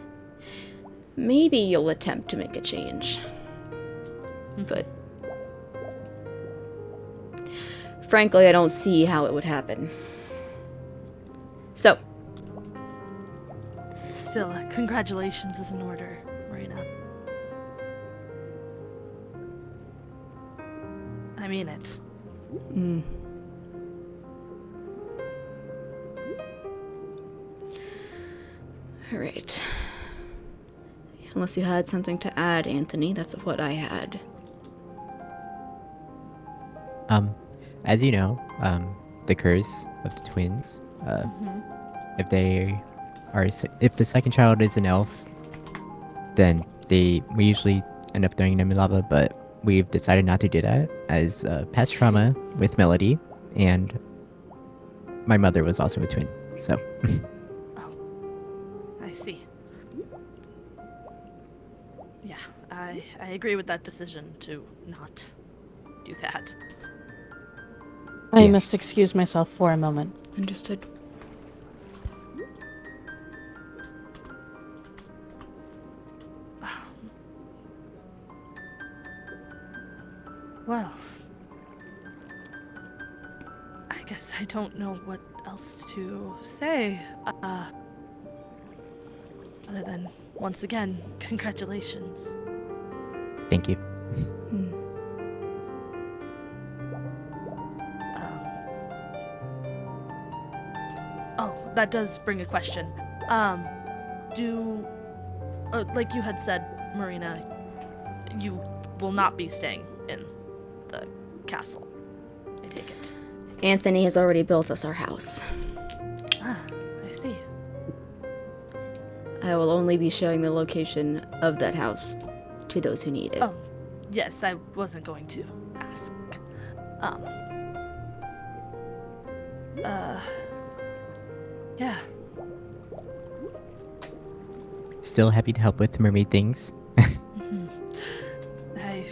you'll attempt to make a change. But frankly, I don't see how it would happen. So, Still, congratulations is in order, Marina. I mean it. All right. Unless you had something to add, Anthony, that's what I had. As you know, the curse of the twins, if the second child is an elf, then we usually end up throwing them in lava, but we've decided not to do that as past trauma with Melody, and my mother was also a twin, so. Oh, I see. Yeah, I agree with that decision to not do that. I Yeah. must excuse myself for a moment. Understood. Well, I guess I don't know what else to say, other than, once again, congratulations. Thank you. Oh, that does bring a question. Like you had said, Marina, you will not be staying in the castle, I take it. Anthony has already built us our house. Ah, I see. I will only be showing the location of that house to those who need it. Oh, yes, I wasn't going to ask. Yeah. Still happy to help with mermaid things. Mhm. I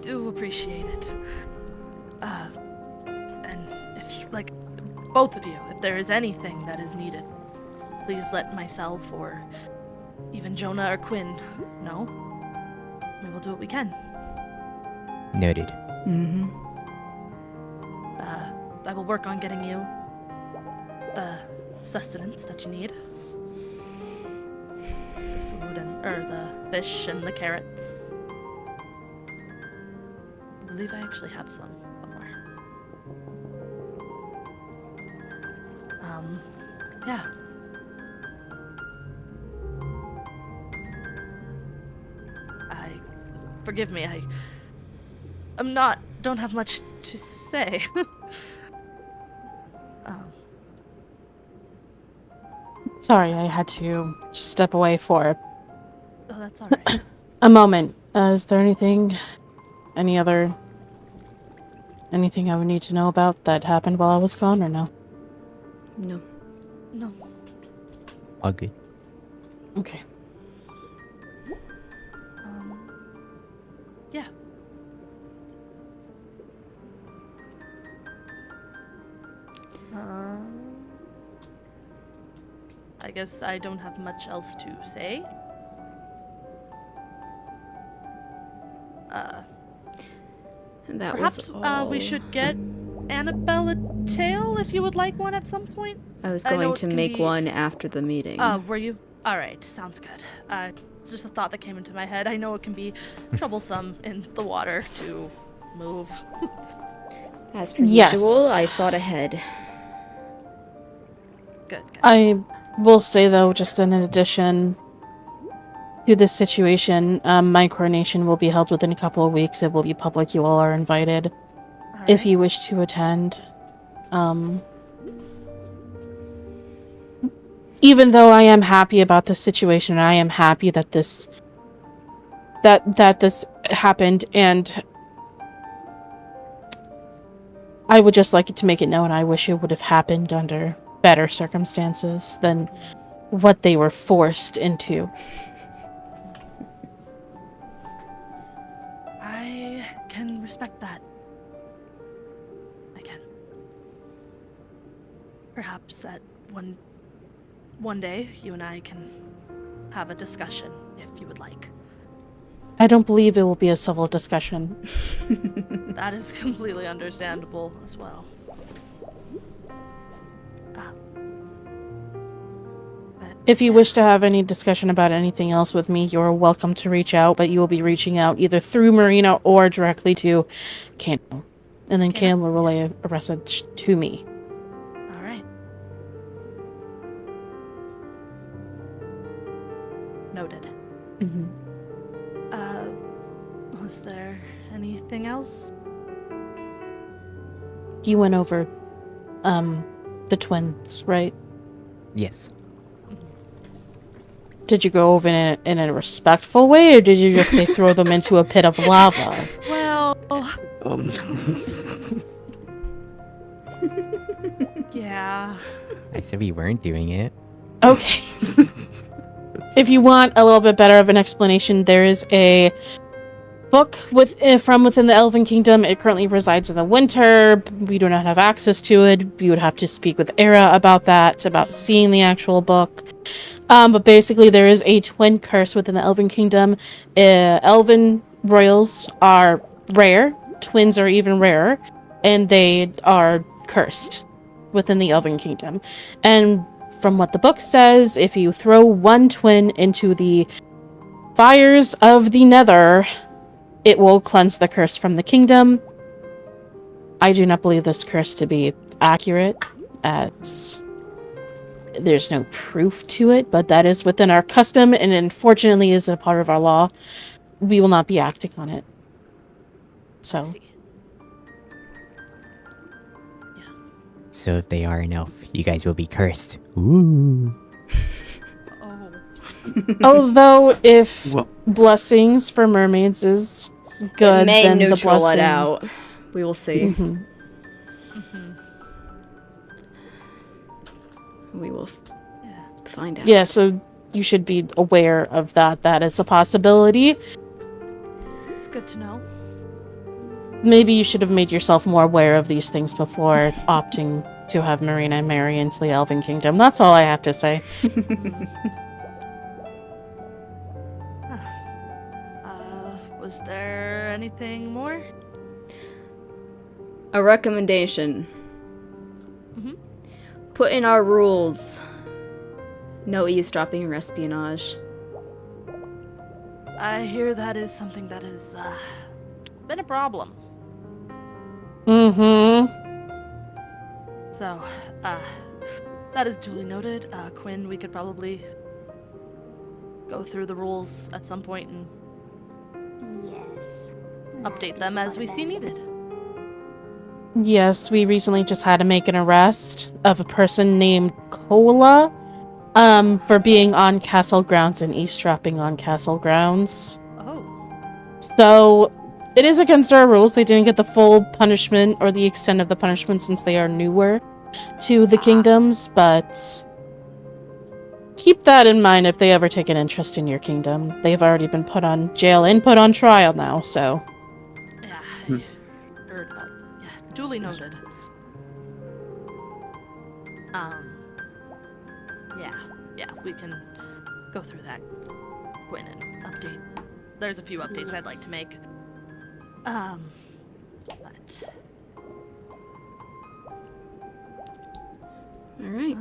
do appreciate it. And if, like, both of you, if there is anything that is needed, please let myself or even Jonah or Quinn know. We will do what we can. Noted. Mm-hmm. I will work on getting you the sustenance that you need. The food the fish and the carrots. I believe I actually have some somewhere. Yeah. Forgive me, don't have much to say. Sorry, I had to step away for Oh, that's alright. a moment. Is there anything I would need to know about that happened while I was gone, or no? No. No. All good. Okay. Yeah. I guess I don't have much else to say. And that Perhaps was all. we should get Annabelle a tail if you would like one at some point. I was I know going it to can make be- one after the meeting. Were you? Alright, sounds good. It's just a thought that came into my head. I know it can be troublesome in the water to move. As per Yes. usual, I thought ahead. Good. I will say, though, just in addition to this situation, my coronation will be held within a couple of weeks. It will be public. You all are invited if you wish to attend. Even though I am happy about this situation, and I am happy that this happened, and I would just like it to make it known I wish it would have happened under better circumstances than what they were forced into. I can respect that. I can. Perhaps at one day you and I can have a discussion if you would like. I don't believe it will be a civil discussion. That is completely understandable as well. If you wish to have any discussion about anything else with me, you're welcome to reach out, but you will be reaching out either through Marina or directly to Cam. And then Cam will relay a message to me. All right. Noted. Mm-hmm. Was there anything else? You went over, the twins, right? Yes. Did you go over in a respectful way, or did you just say throw them into a pit of lava? Well, yeah. I said we weren't doing it. Okay. If you want a little bit better of an explanation, there is a book from within the Elven Kingdom. It currently resides in the winter. We do not have access to it. You would have to speak with Era about that, about seeing the actual book. But basically, there is a twin curse within the Elven Kingdom. Elven royals are rare. Twins are even rarer. And they are cursed within the Elven Kingdom. And from what the book says, if you throw one twin into the fires of the Nether, it will cleanse the curse from the kingdom. I do not believe this curse to be accurate, as there's no proof to it, but that is within our custom, and unfortunately is a part of our law. We will not be acting on it. So, See. So if they are an elf, you guys will be cursed. Ooh. Oh. although if blessings for mermaids is good, It may then the neutral blessing. it out. We will see. Mhm. We will find out. Yeah, so you should be aware of that. That is a possibility. It's good to know. Maybe you should have made yourself more aware of these things before opting to have Marina marry into the Elven Kingdom. That's all I have to say. Was there anything more? A recommendation. Mhm. Put in our rules. No eavesdropping or espionage. I hear that is something that has been a problem. Mm-hmm. So, that is duly noted. Quinn, we could probably go through the rules at some point and Yes. update them as we see needed. Yes, we recently just had to make an arrest of a person named Cola, for being on castle grounds and eavesdropping on castle grounds. Oh. So, it is against our rules. They didn't get the full punishment or the extent of the punishment since they are newer to the kingdoms, but keep that in mind if they ever take an interest in your kingdom. They've already been put on jail and put on trial now, so. Yeah, I heard about. Yeah, duly noted. Yeah, we can go through that, Quinn, and update. There's a few updates I'd like to make. But Alright.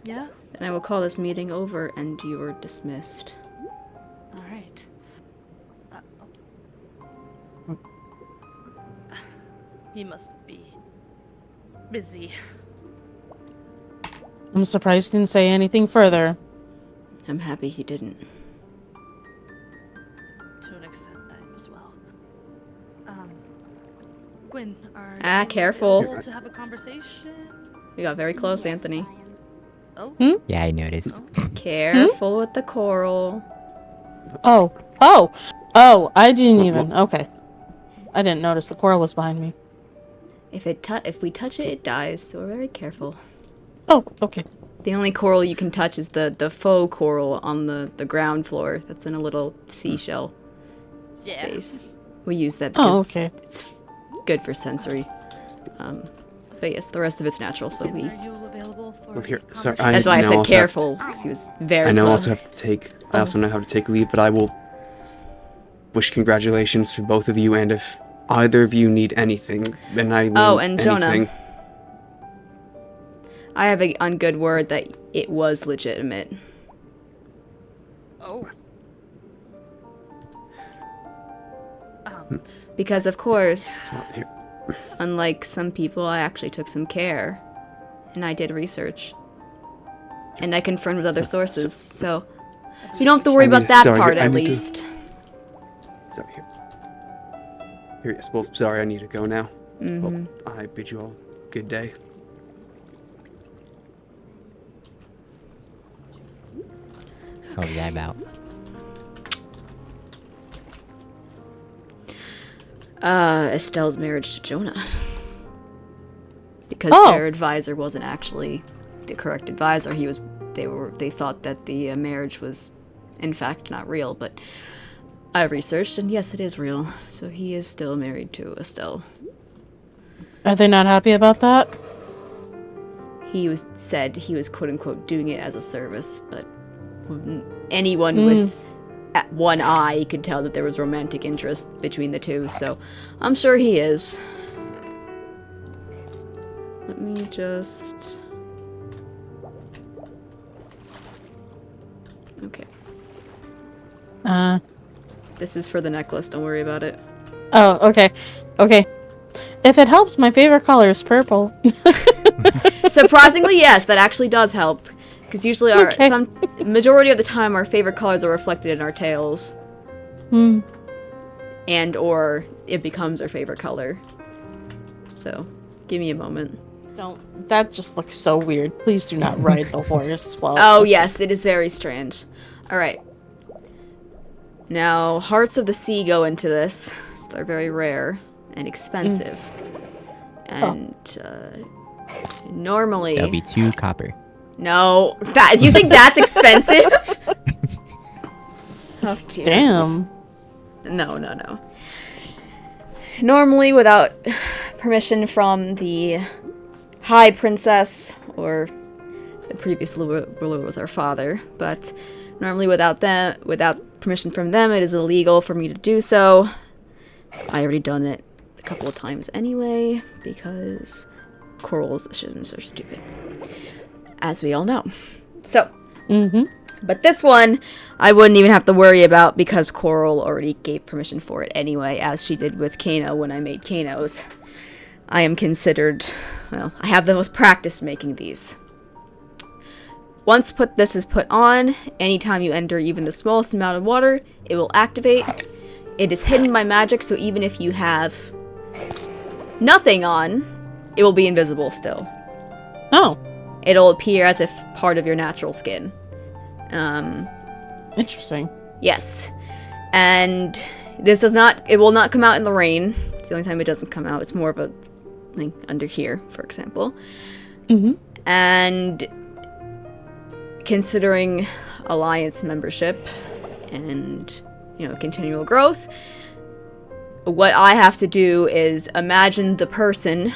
yeah. Then I will call this meeting over and you are dismissed. All right. He must be busy. I'm surprised he didn't say anything further. I'm happy he didn't. To an extent, that as well. Gwen, are you Careful. available to have a conversation? We got very close, Yes, Anthony. I am. Oh, Yeah, I noticed. Careful with the coral. Oh, I didn't even, okay. I didn't notice the coral was behind me. If we touch it, it dies, so we're very careful. Oh, okay. The only coral you can touch is the faux coral on the ground floor that's in a little seashell Yeah. space. We use that because Oh, okay. it's good for sensory. But yes, the rest of it's natural, so we... are you available for Well, here, a sorry, conversation? That's why I now said also have careful, because he was very I know I close. also have to take. I also know how to take leave, but I will wish congratulations to both of you. And if either of you need anything, then I will. Oh, and Jonah. anything. I have it on good word that it was legitimate. Oh. Because, of course, Well, here. unlike some people, I actually took some care. And I did research. And I confirmed with other sources, so... You don't have to worry about that sorry, part, I at need to- least. Sorry. Here, yes. Well, sorry, I need to go now. Mm-hmm. Well, I bid you all good day. What was that about? Estelle's marriage to Jonah. Because Oh. their advisor wasn't actually the correct advisor. They thought that the marriage was in fact not real, but I researched and yes, it is real. So he is still married to Estelle. Are they not happy about that? He said he was quote unquote doing it as a service, but anyone with at one eye could tell that there was romantic interest between the two, so I'm sure he is. Let me just... Okay. This is for the necklace, don't worry about it. Oh, okay. Okay. If it helps, my favorite color is purple. Surprisingly, yes, that actually does help. Because usually Okay. majority of the time our favorite colors are reflected in our tails. Hmm. And or it becomes our favorite color. So, give me a moment. Don't. That just looks so weird. Please do not ride the horse while. Oh yes, it is very strange. Alright. Now, hearts of the sea go into this. So they're very rare and expensive. And normally... That'll be 2 copper. No. You think that's expensive? Oh, dear. Damn. No. Normally, without permission from the High Princess, or the previous ruler was our father, but normally without permission from them, it is illegal for me to do so. I already done it a couple of times anyway, because Coral's decisions are stupid, as we all know. So, but this one, I wouldn't even have to worry about because Coral already gave permission for it anyway, as she did with Kano when I made Kanos. I am considered, well, I have the most practice making these. Once this is put on, anytime you enter even the smallest amount of water, it will activate. It is hidden by magic, so even if you have nothing on, it will be invisible still. Oh. It'll appear as if part of your natural skin. Interesting. Yes. And it will not come out in the rain. It's the only time it doesn't come out. It's more of a thing under here, for example. And considering alliance membership and, continual growth, what I have to do is imagine the person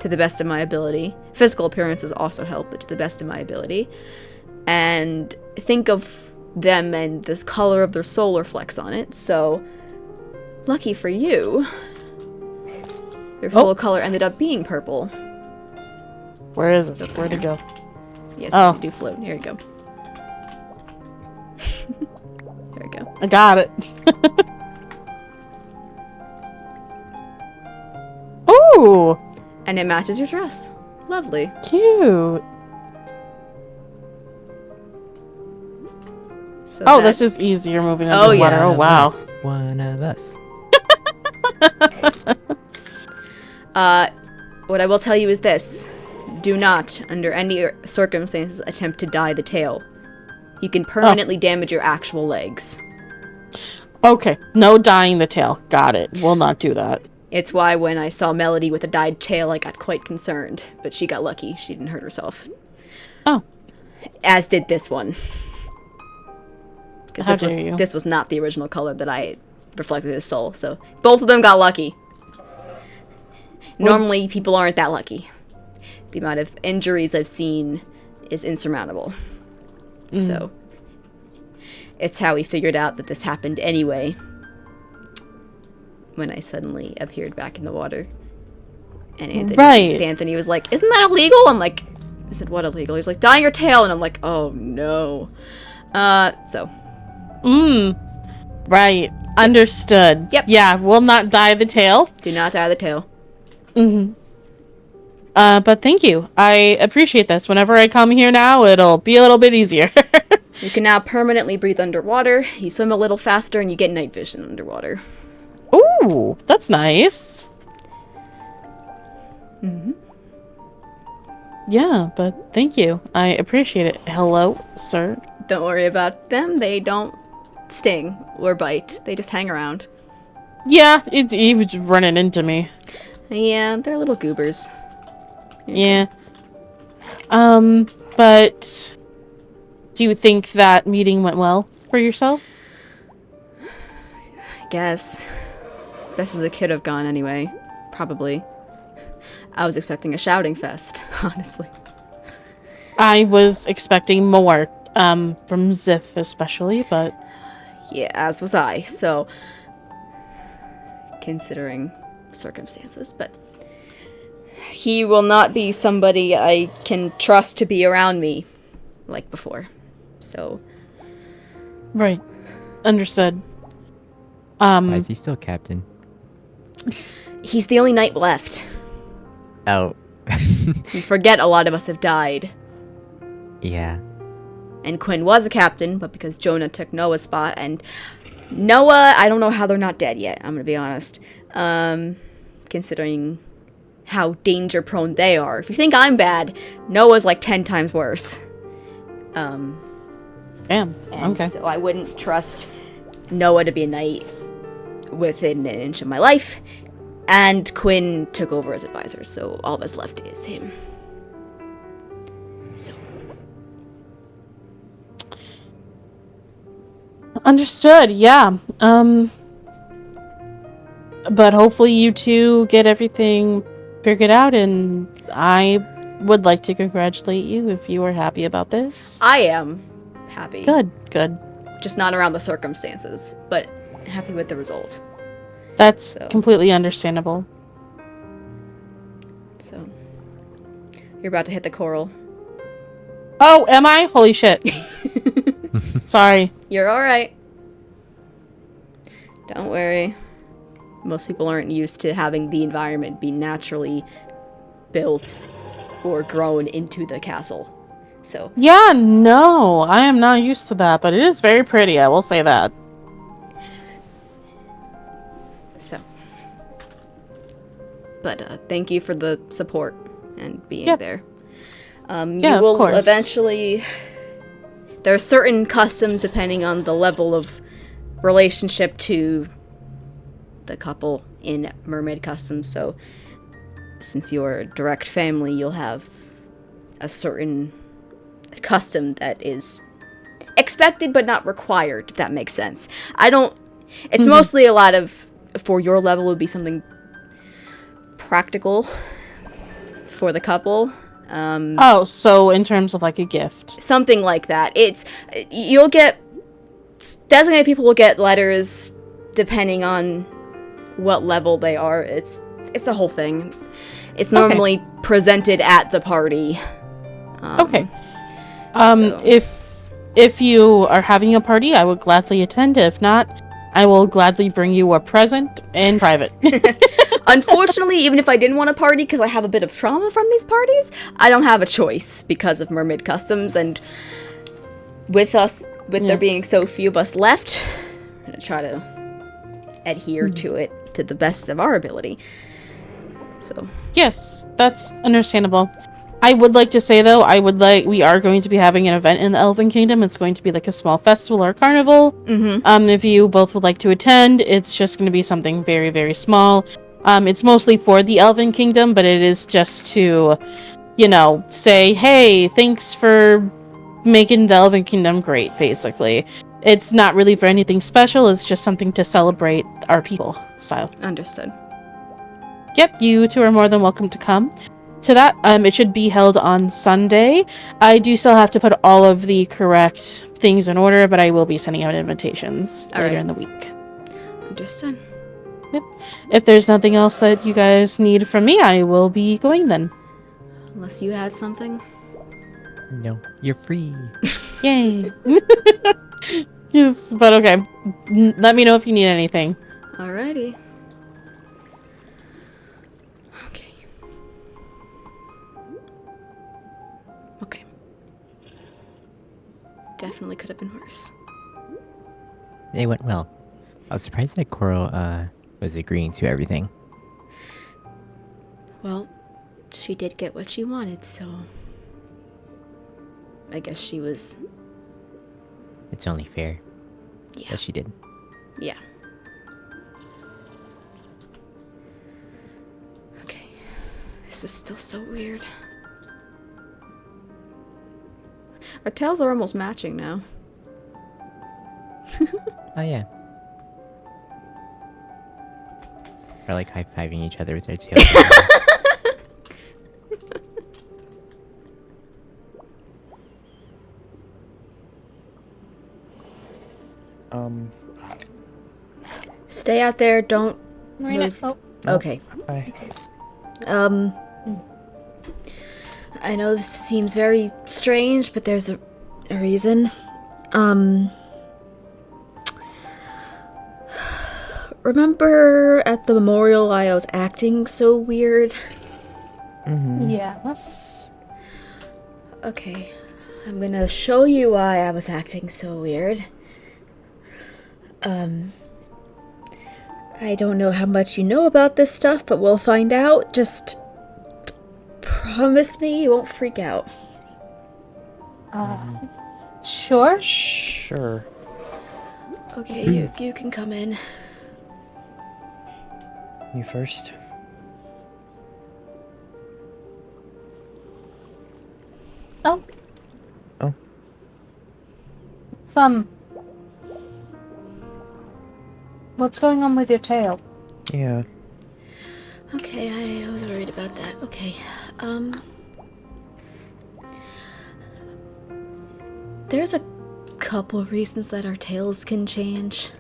to the best of my ability. Physical appearances also help, but to the best of my ability. And think of them and this color of their solar flex on it. So, lucky for you, their solar color ended up being purple. Where is it? Where'd it go? Yes, you do float. Here you go. There we go. I got it. Ooh! And it matches your dress. Lovely. Cute. So this is easier moving Oh, underwater. yes. Oh, wow. One of us. What I will tell you is this. Do not, under any circumstances, attempt to dye the tail. You can permanently damage your actual legs. Okay. No dyeing the tail. Got it. We'll not do that. It's why when I saw Melody with a dyed tail, I got quite concerned. But she got lucky. She didn't hurt herself. Oh. As did this one. How Because dare you. this was not the original color that I reflected his soul. So both of them got lucky. Normally, people aren't that lucky. The amount of injuries I've seen is insurmountable. So, it's how we figured out that this happened anyway. When I suddenly appeared back in the water. And Anthony was like, "Isn't that illegal?" I'm like, I said, "What illegal?" He's like, "Dyeing your tail." And I'm like, "Oh, no." Right. Understood. Yep. Yeah, we'll not dye the tail. Do not dye the tail. But thank you. I appreciate this. Whenever I come here now, it'll be a little bit easier. You can now permanently breathe underwater. You swim a little faster and you get night vision underwater. Ooh, that's nice. Yeah, but thank you. I appreciate it. Hello, sir. Don't worry about them. They don't sting or bite. They just hang around. Yeah, he was running into me. Yeah, they're little goobers. Yeah. But do you think that meeting went well for yourself? I guess. Best as it could have gone anyway. Probably. I was expecting a shouting fest, honestly. I was expecting more, from Ziff especially, but... Yeah, as was I, so... Considering circumstances, but... He will not be somebody I can trust to be around me, like before. So... Right. Understood. Why is he still captain? He's the only knight left. Oh. You forget a lot of us have died. Yeah. And Quinn was a captain, but because Jonah took Noah's spot, and Noah, I don't know how they're not dead yet, I'm gonna be honest. Considering how danger prone they are. If you think I'm bad, Noah's like 10 times worse. Damn. And Okay. so I wouldn't trust Noah to be a knight within an inch of my life, and Quinn took over as advisor, so all that's left is him. So. Understood, yeah. But hopefully you two get everything figured out, and I would like to congratulate you if you are happy about this. I am happy. Good. Just not around the circumstances, but happy with the result. That's So. completely understandable. So. You're about to hit the coral. Oh, am I? Holy shit. Sorry. You're alright. Don't worry. Most people aren't used to having the environment be naturally built or grown into the castle. So. Yeah, no, I am not used to that, but it is very pretty, I will say that. So. But thank you for the support and being Yep. there. Yeah, You of will course. eventually... There are certain customs depending on the level of relationship to the couple in mermaid customs, so since you're a direct family, you'll have a certain custom that is expected but not required, if that makes sense. It's mostly a lot of, for your level, would be something practical for the couple. Oh, so in terms of like a gift. Something like that. You'll get, designated people will get letters depending on what level they are. It's a whole thing. It's normally presented at the party. Okay. So- If you are having a party, I would gladly attend. If not, I will gladly bring you a present in private. Unfortunately, even if I didn't want a party because I have a bit of trauma from these parties, I don't have a choice because of mermaid customs, and with there being so few of us left, I'm gonna try to adhere to it to the best of our ability. So. Yes, that's understandable. I would like to say though, we are going to be having an event in the Elven Kingdom. It's going to be like a small festival or carnival. If you both would like to attend, it's just going to be something very, very small. It's mostly for the Elven Kingdom, but it is just to, say, hey, thanks for making the Elven Kingdom great, basically. It's not really for anything special, it's just something to celebrate our people, so. Understood. Yep, you two are more than welcome to come. To that, it should be held on Sunday. I do still have to put all of the correct things in order, but I will be sending out invitations later in the week. Understood. Yep. If there's nothing else that you guys need from me, I will be going then. Unless you had something. No, you're free. Yay. Yes, but okay. Let me know if you need anything. Alrighty. Okay. Definitely could have been worse. It went well. I was surprised that Coral was agreeing to everything. Well, she did get what she wanted, so I guess she was... It's only fair Yeah. that she did. Yeah. Okay. This is still so weird. Our tails are almost matching now. Oh yeah. Or like high-fiving each other with their tails. Stay out there, don't Marina, move. oh. Okay. Bye. I know this seems very strange, but there's a reason. Remember at the memorial I was acting so weird? Yes. Okay, I'm gonna show you why I was acting so weird. I don't know how much you know about this stuff, but we'll find out. Just promise me you won't freak out. Sure. Sure. Okay, you can come in. You first. Oh. Oh. What's going on with your tail? Yeah. Okay, I was worried about that. Okay, there's a couple reasons that our tails can change.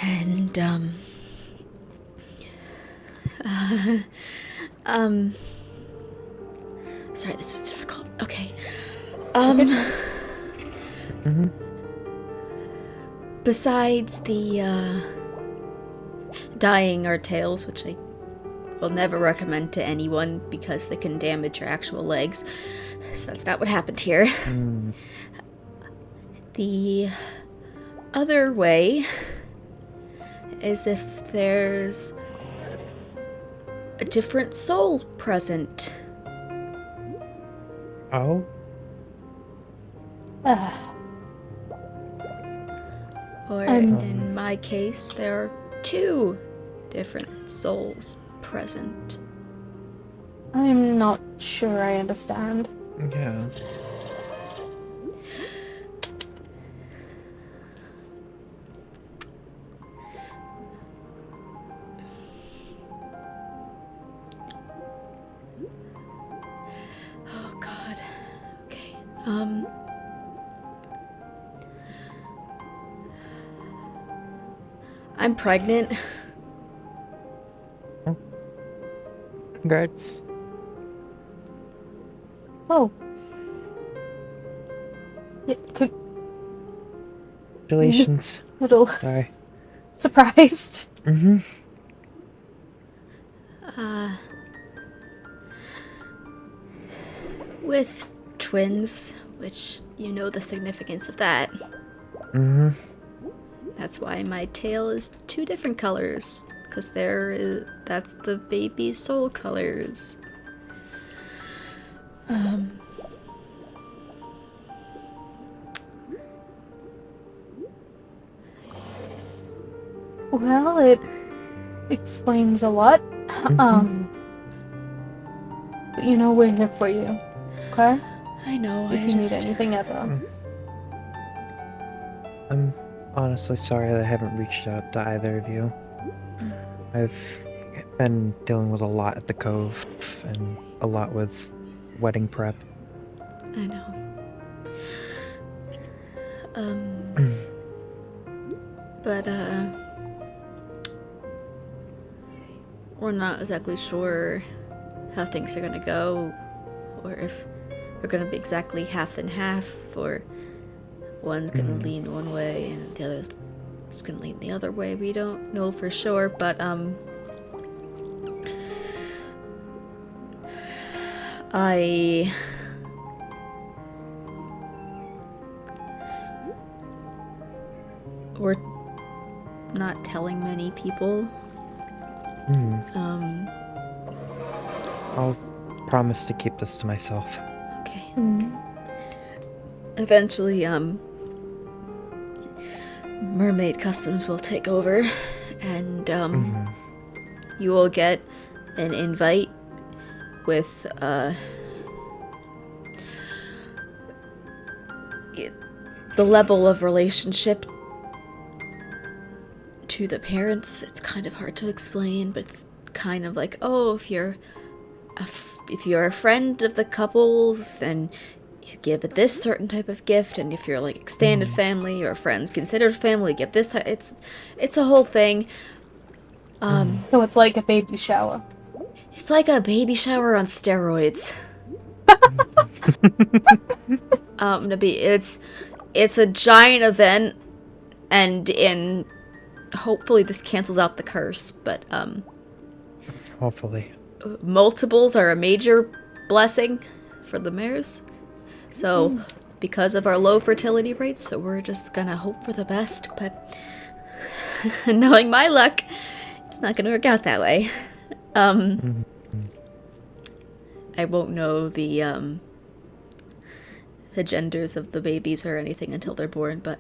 And, sorry, this is difficult. Okay. Besides the, dyeing our tails, which I will never recommend to anyone because they can damage your actual legs, so that's not what happened here. The other way is if there's a different soul present. Oh? Or in my case, there are 2 different souls present. I'm not sure I understand. Yeah. Oh god. Okay. I'm pregnant. Congrats. Oh. Yeah, Congratulations. little Sorry. surprised. Mm-hmm. With twins, which you know the significance of that. Mm-hmm. That's why my tail is 2 different colors, because that's the baby's soul colors. Well, it explains a lot. But you know we're here for you, okay? I know, If you need anything ever. I'm honestly sorry that I haven't reached out to either of you. I've been dealing with a lot at the Cove and a lot with wedding prep. I know. But, we're not exactly sure how things are gonna go, or if we're gonna be exactly half and half, or one's gonna lean one way and the other's just gonna lean the other way. We don't know for sure, but, we're not telling many people. I'll promise to keep this to myself. Okay. Eventually, Mermaid Customs will take over, and, you will get an invite with, the level of relationship to the parents. It's kind of hard to explain, but it's kind of like, oh, if you're a friend of the couple, then you give this certain type of gift, and if you're like extended family or friends considered family, give this type. It's a whole thing. So it's like a baby shower. It's like a baby shower on steroids. It's a giant event, and hopefully this cancels out the curse, but Hopefully. multiples are a major blessing for the mares. So because of our low fertility rates, so we're just gonna hope for the best, but knowing my luck, it's not gonna work out that way. I won't know the genders of the babies or anything until they're born, but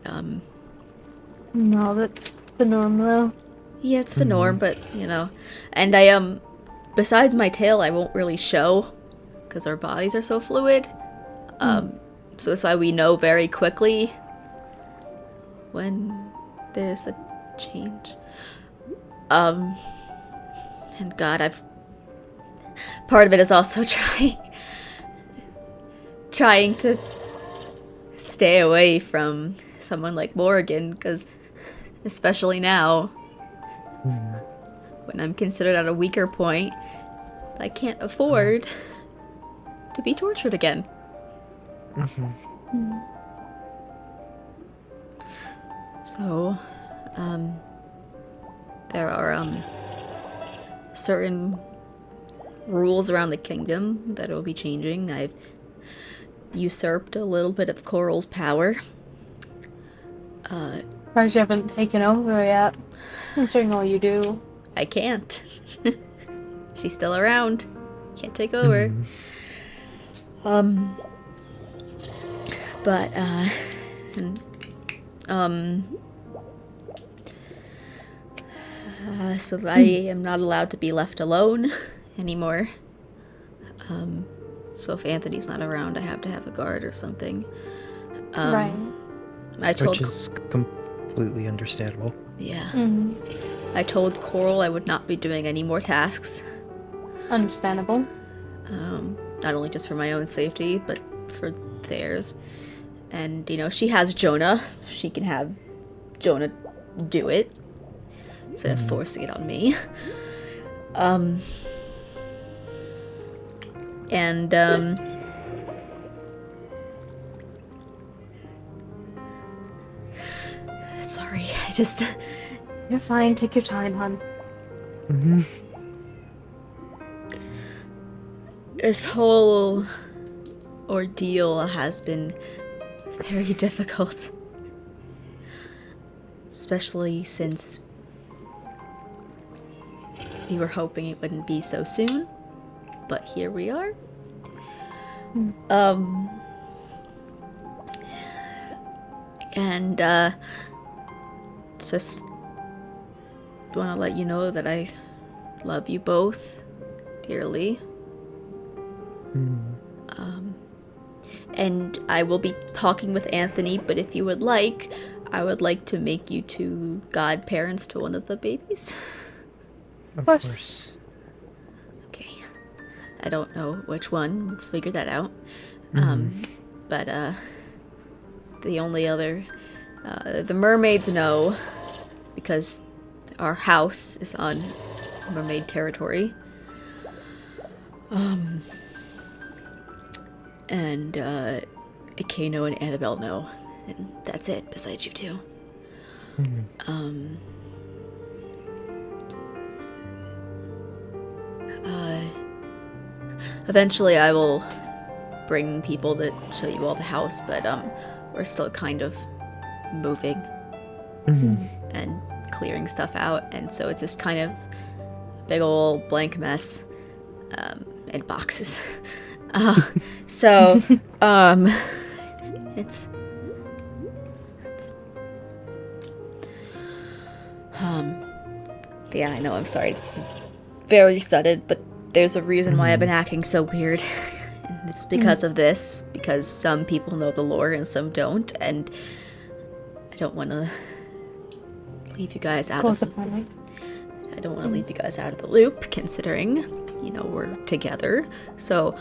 No, that's the norm though. Yeah, it's the norm, but, you know. And I, besides my tail, I won't really show, because our bodies are so fluid. So that's why we know very quickly when there's a change. And God, part of it is also trying to stay away from someone like Morrigan, because especially now, when I'm considered at a weaker point, I can't afford to be tortured again. So, there are certain rules around the kingdom that will be changing. I've usurped a little bit of Coral's power. Surprised you haven't taken over yet. Considering all you do. I can't. She's still around. Can't take over. But, so I am not allowed to be left alone anymore. So if Anthony's not around, I have to have a guard or something. Right. I told Which is completely understandable. Yeah. Mm. I told Coral I would not be doing any more tasks. Understandable. Not only just for my own safety, but for theirs. And, you know, she has Jonah. She can have Jonah do it instead of forcing it on me. Sorry, I just... You're fine. Take your time, hon. This whole ordeal has been very difficult. Especially since we were hoping it wouldn't be so soon. But here we are. Just want to let you know that I love you both dearly. And I will be talking with Anthony, but if you would like, I would like to make you two godparents to one of the babies. Of course. Okay. I don't know which one. We'll figure that out. But the only other... the mermaids know, because our house is on mermaid territory. And Kano and Annabelle know. And that's it, besides you two. Eventually I will bring people that show you all the house, but we're still kind of moving and clearing stuff out, and so it's just kind of a big old blank mess, and boxes. So it's yeah, I know, I'm sorry, this is very sudden, but there's a reason why I've been acting so weird. And it's because of this, because some people know the lore and some don't, and I don't want to leave you guys out of the... I don't want to leave you guys out of the loop, considering, you know, we're together. So,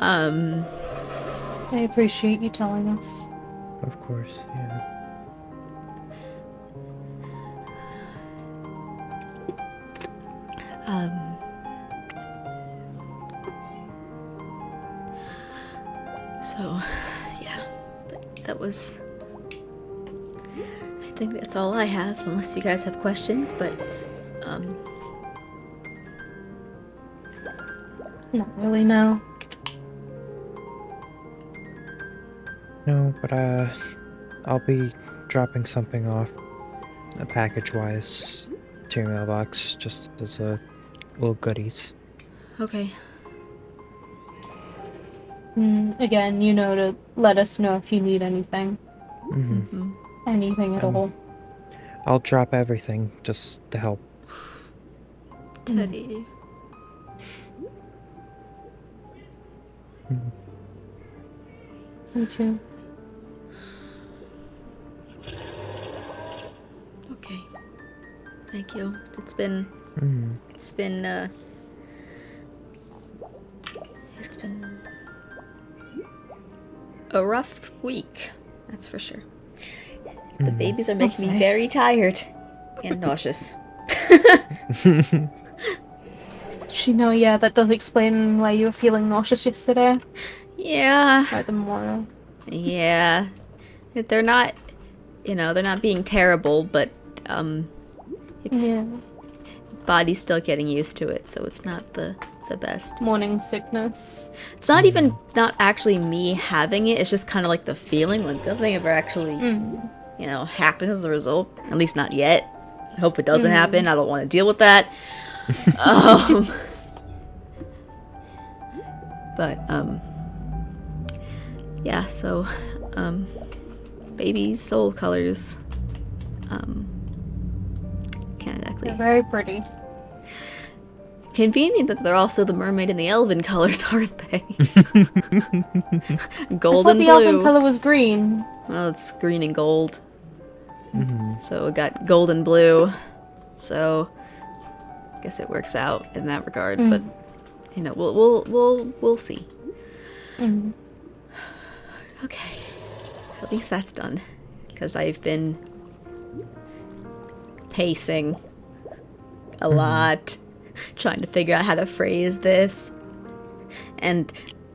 I appreciate you telling us. Of course, yeah. So, yeah, but that was... I think that's all I have, unless you guys have questions, but, Not really, no. No, but I'll be dropping something off, package-wise, to your mailbox, just as a little goodies. okay. Again, you know to let us know if you need anything. Anything at all. I'll drop everything just to help. Teddy. Me too. Okay. Thank you. It's been a rough week, that's for sure. The babies are making me very tired and nauseous. Does she know? Yeah, that does explain why you were feeling nauseous yesterday. Yeah. By the morning. Yeah. They're not, they're not being terrible, but, it's Yeah. body's still getting used to it, so it's not the best. Morning sickness. It's not even not actually me having it, it's just kind of like the feeling, like nothing ever actually, happens as a result. At least not yet. I hope it doesn't happen. I don't want to deal with that. Yeah, so, baby's soul colors, can't exactly. They're very pretty. Convenient that they're also the mermaid and the elven colors, aren't they? Gold I thought and the blue. elven color was green. Well, it's green and gold. So we got gold and blue. So I guess it works out in that regard. But we'll see. Okay, at least that's done. Because I've been pacing a lot. Trying to figure out how to phrase this. And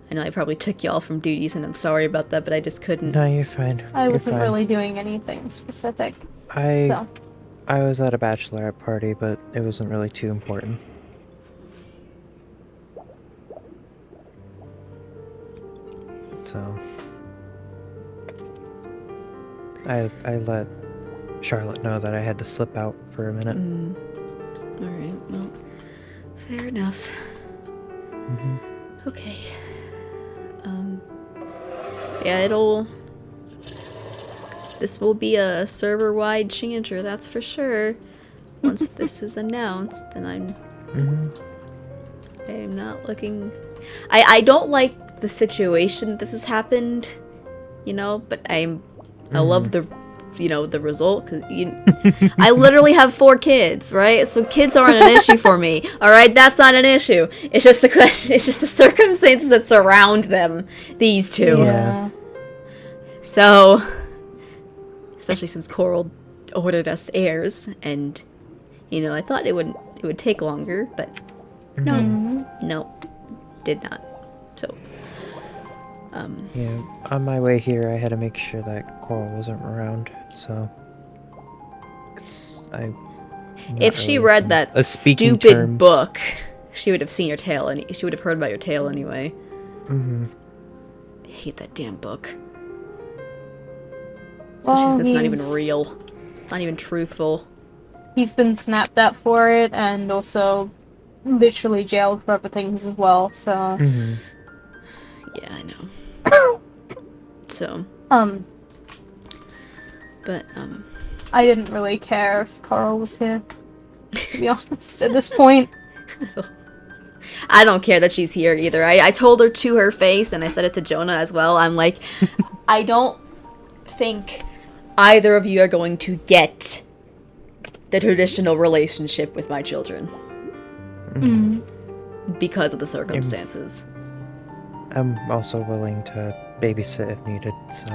I know I probably took y'all from duties, and I'm sorry about that, but I just couldn't. No, you're fine. I wasn't really doing anything specific. I So. I was at a bachelorette party, but it wasn't really too important. So I let Charlotte know that I had to slip out for a minute. Alright, well, fair enough. Okay. Yeah, this will be a server-wide changer, that's for sure. Once this is announced, then I'm not looking... I don't like the situation that this has happened, but I love the the result, because I literally have 4 kids, right? So kids aren't an issue for me, all right? That's not an issue. It's just the question, it's just the circumstances that surround them, these two. Yeah. So, especially since Coral ordered us heirs, and I thought it would take longer, but no, did not. So, yeah, on my way here, I had to make sure that Coral wasn't around, so... 'cause if she read that stupid book, she would have seen your tale, and she would have heard about your tale anyway. I hate that damn book. Well, It's not even real. It's not even truthful. He's been snapped at for it, and also literally jailed for other things as well, so... Yeah, I know. So... But, I didn't really care if Carl was here, to be honest, at this point. I don't care that she's here either. I told her to her face, and I said it to Jonah as well. I'm like, I don't think either of you are going to get the traditional relationship with my children. Because of the circumstances. I'm also willing to babysit if needed, so...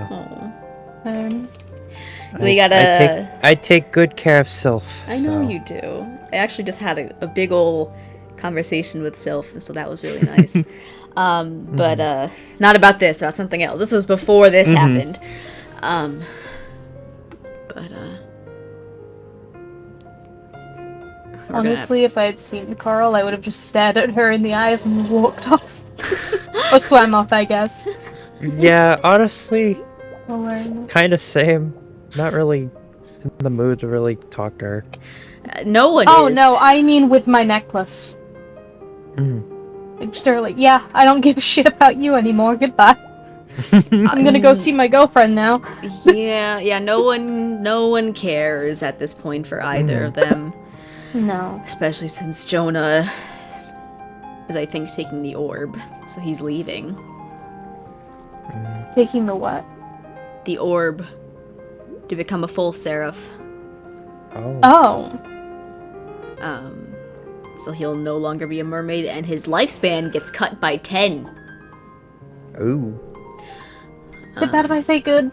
We gotta... I take good care of Sylph. I know you do. I actually just had a big ol' conversation with Sylph, so that was really nice. But not about this, about something else. This was before this happened. Honestly, if I had seen Carl, I would have just stared at her in the eyes and walked off. Or swam off, I guess. Yeah, honestly, Awareness. kind of same. Not really in the mood to really talk to her. No one Oh, is. no, I mean with my necklace. Like, just her, like, yeah, I don't give a shit about you anymore, goodbye. I'm gonna go see my girlfriend now. Yeah, no one cares at this point for either of them. No. Especially since Jonah is, I think, taking the orb, so he's leaving. Taking the what? The orb to become a full seraph. Oh. So he'll no longer be a mermaid, and his lifespan gets cut by 10. Ooh. Is it bad if I say good?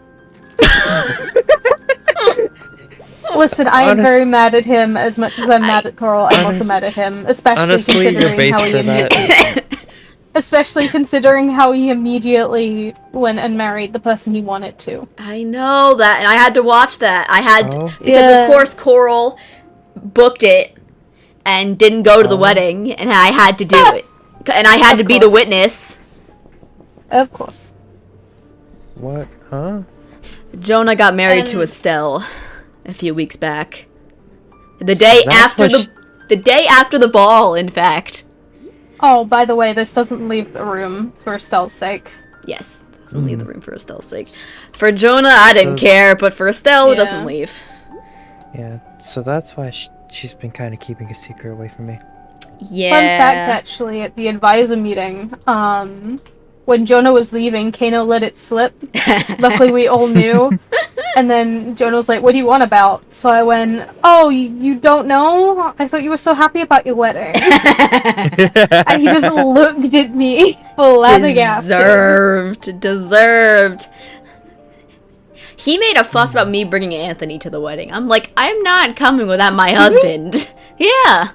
Listen, I am very mad at him as much as I'm mad at Coral. I'm also mad at him, especially Honestly, you're considering based how he for that. especially considering how he immediately went and married the person he wanted to. I know that, and I had to watch that. Because Yeah. of course Coral booked it and didn't go to the wedding, and I had to do it. And I had to be the course. witness. Of course. What? Huh? Jonah got married to And- Estelle a few weeks back. The day that's after what the day after the ball, in fact. Oh, by the way, this doesn't leave the room for Estelle's sake. Yes, doesn't leave the room for Estelle's sake. For Jonah, I didn't care, but for Estelle, it doesn't Yeah. leave. Yeah, so that's why she's been kind of keeping a secret away from me. Yeah. Fun fact, actually, at the advisor meeting, when Jonah was leaving, Kano let it slip. Luckily, we all knew. And then Jonah was like, "What do you want about?" So I went, "Oh, you don't know? I thought you were so happy about your wedding." And he just looked at me, flabbergasted. Deserved. He made a fuss about me bringing Anthony to the wedding. I'm like, I'm not coming without my husband. Yeah.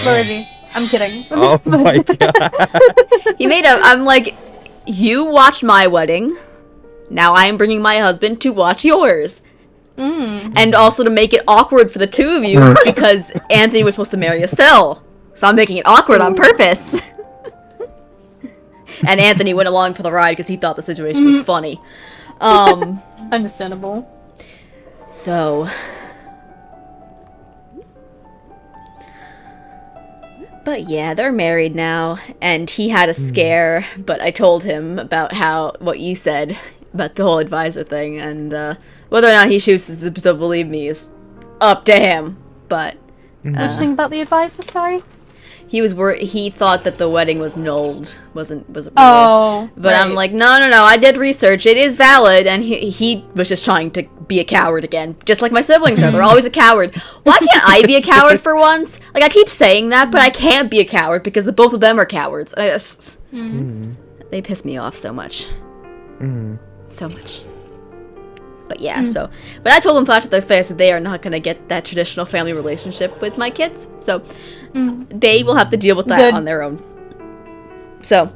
Where is he? I'm kidding. Oh my god. I'm like, you watched my wedding. Now I am bringing my husband to watch yours. And also to make it awkward for the two of you because Anthony was supposed to marry Estelle. So I'm making it awkward on purpose. And Anthony went along for the ride because he thought the situation was funny. Understandable. So... But yeah, they're married now, and he had a scare, but I told him about what you said about the whole advisor thing, and whether or not he chooses to believe me is up to him, but... What you think about the advisor, sorry? He was he thought that the wedding was nulled, wasn't real. Oh, But I'm like, no, I did research, it is valid, and he was just trying to be a coward again, just like my siblings are, they're always a coward. Why can't I be a coward for once? Like, I keep saying that, but I can't be a coward because the both of them are cowards. I just... They piss me off so much. So much. But yeah, but I told them flat to their face that they are not going to get that traditional family relationship with my kids, so they will have to deal with that on their own. So.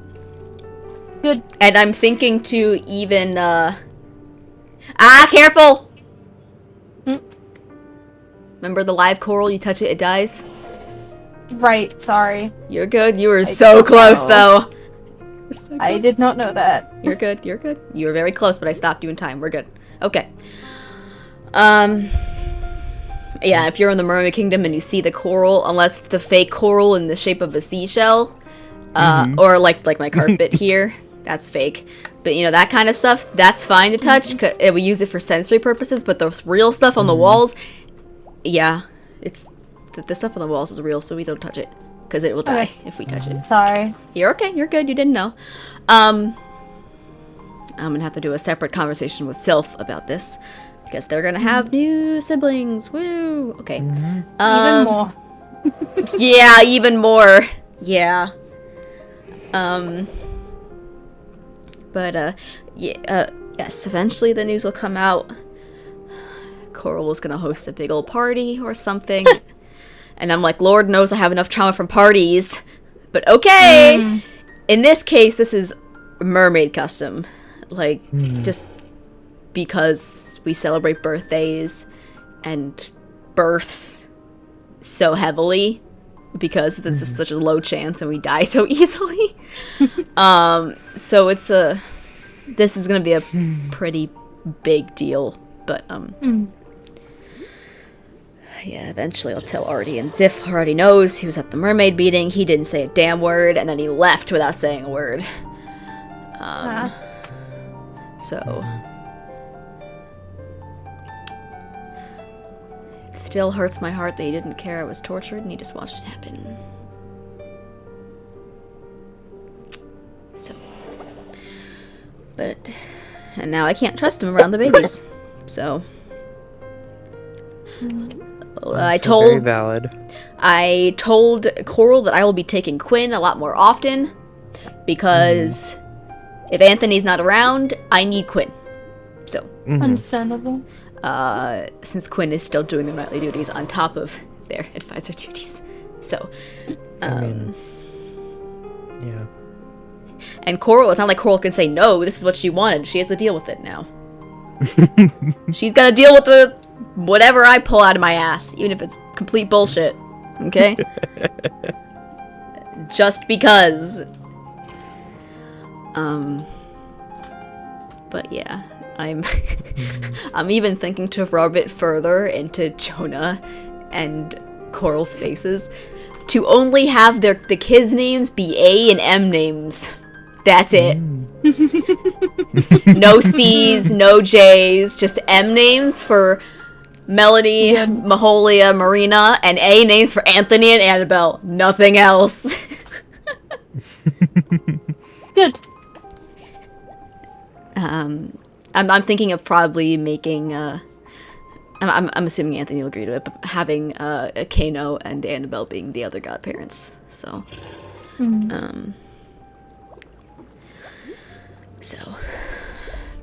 Good. And I'm thinking to even, careful! Remember the live coral? You touch it, it dies? Right, sorry. You're good. You were so close, though. I did not know that. You're good. You were very close, but I stopped you in time. We're good. Okay. Yeah, if you're in the Mermaid Kingdom and you see the coral, unless it's the fake coral in the shape of a seashell, or like my carpet here, that's fake. But you know, that kind of stuff, that's fine to touch. We use it for sensory purposes, but the real stuff on the walls, yeah, it's the stuff on the walls is real, so we don't touch it because it will die if we touch it. Sorry. You're okay. You're good. You didn't know. I'm gonna have to do a separate conversation with Sylph about this because they're gonna have new siblings. Woo! Okay. Even more. Yeah, even more. Yeah. But yes. Eventually, the news will come out. Coral was gonna host a big old party or something, and I'm like, Lord knows I have enough trauma from parties, but okay. In this case, this is mermaid custom. Like, just because we celebrate birthdays and births so heavily because it's just such a low chance and we die so easily. So this is gonna be a pretty big deal, but yeah, eventually I'll tell Artie, and Ziff already knows. He was at the mermaid meeting, he didn't say a damn word, and then he left without saying a word. So it still hurts my heart that he didn't care I was tortured and he just watched it happen. So, and now I can't trust him around the babies. So I Also very valid. told Coral that I will be taking Quinn a lot more often because if Anthony's not around, I need Quinn. So, Understandable. since Quinn is still doing the nightly duties on top of their advisor duties. So, I mean, yeah. and Coral, it's not like Coral can say, no, this is what she wanted. She has to deal with it now. She's gotta deal with the whatever I pull out of my ass, even if it's complete bullshit. Okay? Just because. But yeah, I'm I'm even thinking to rub it further into Jonah and Coral's faces to only have the kids' names be A and M names. That's it. No C's, no J's, just M names for Melody, Mahalia, Marina, and A names for Anthony and Annabelle. Nothing else. Good. I'm thinking of probably making I'm assuming Anthony will agree to it, but having Kano and Annabelle being the other godparents. So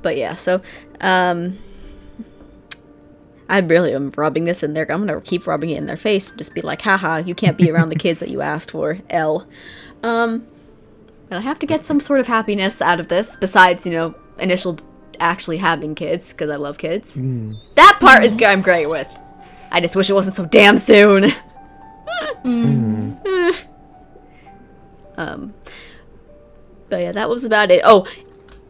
but yeah, so I really am rubbing this in there. I'm gonna keep rubbing it in their face, just be like, haha, you can't be around the kids that you asked for, L. But I have to get some sort of happiness out of this, besides, initial actually having kids, because I love kids. That part is I'm great with. I just wish it wasn't so damn soon. But yeah, that was about it. Oh,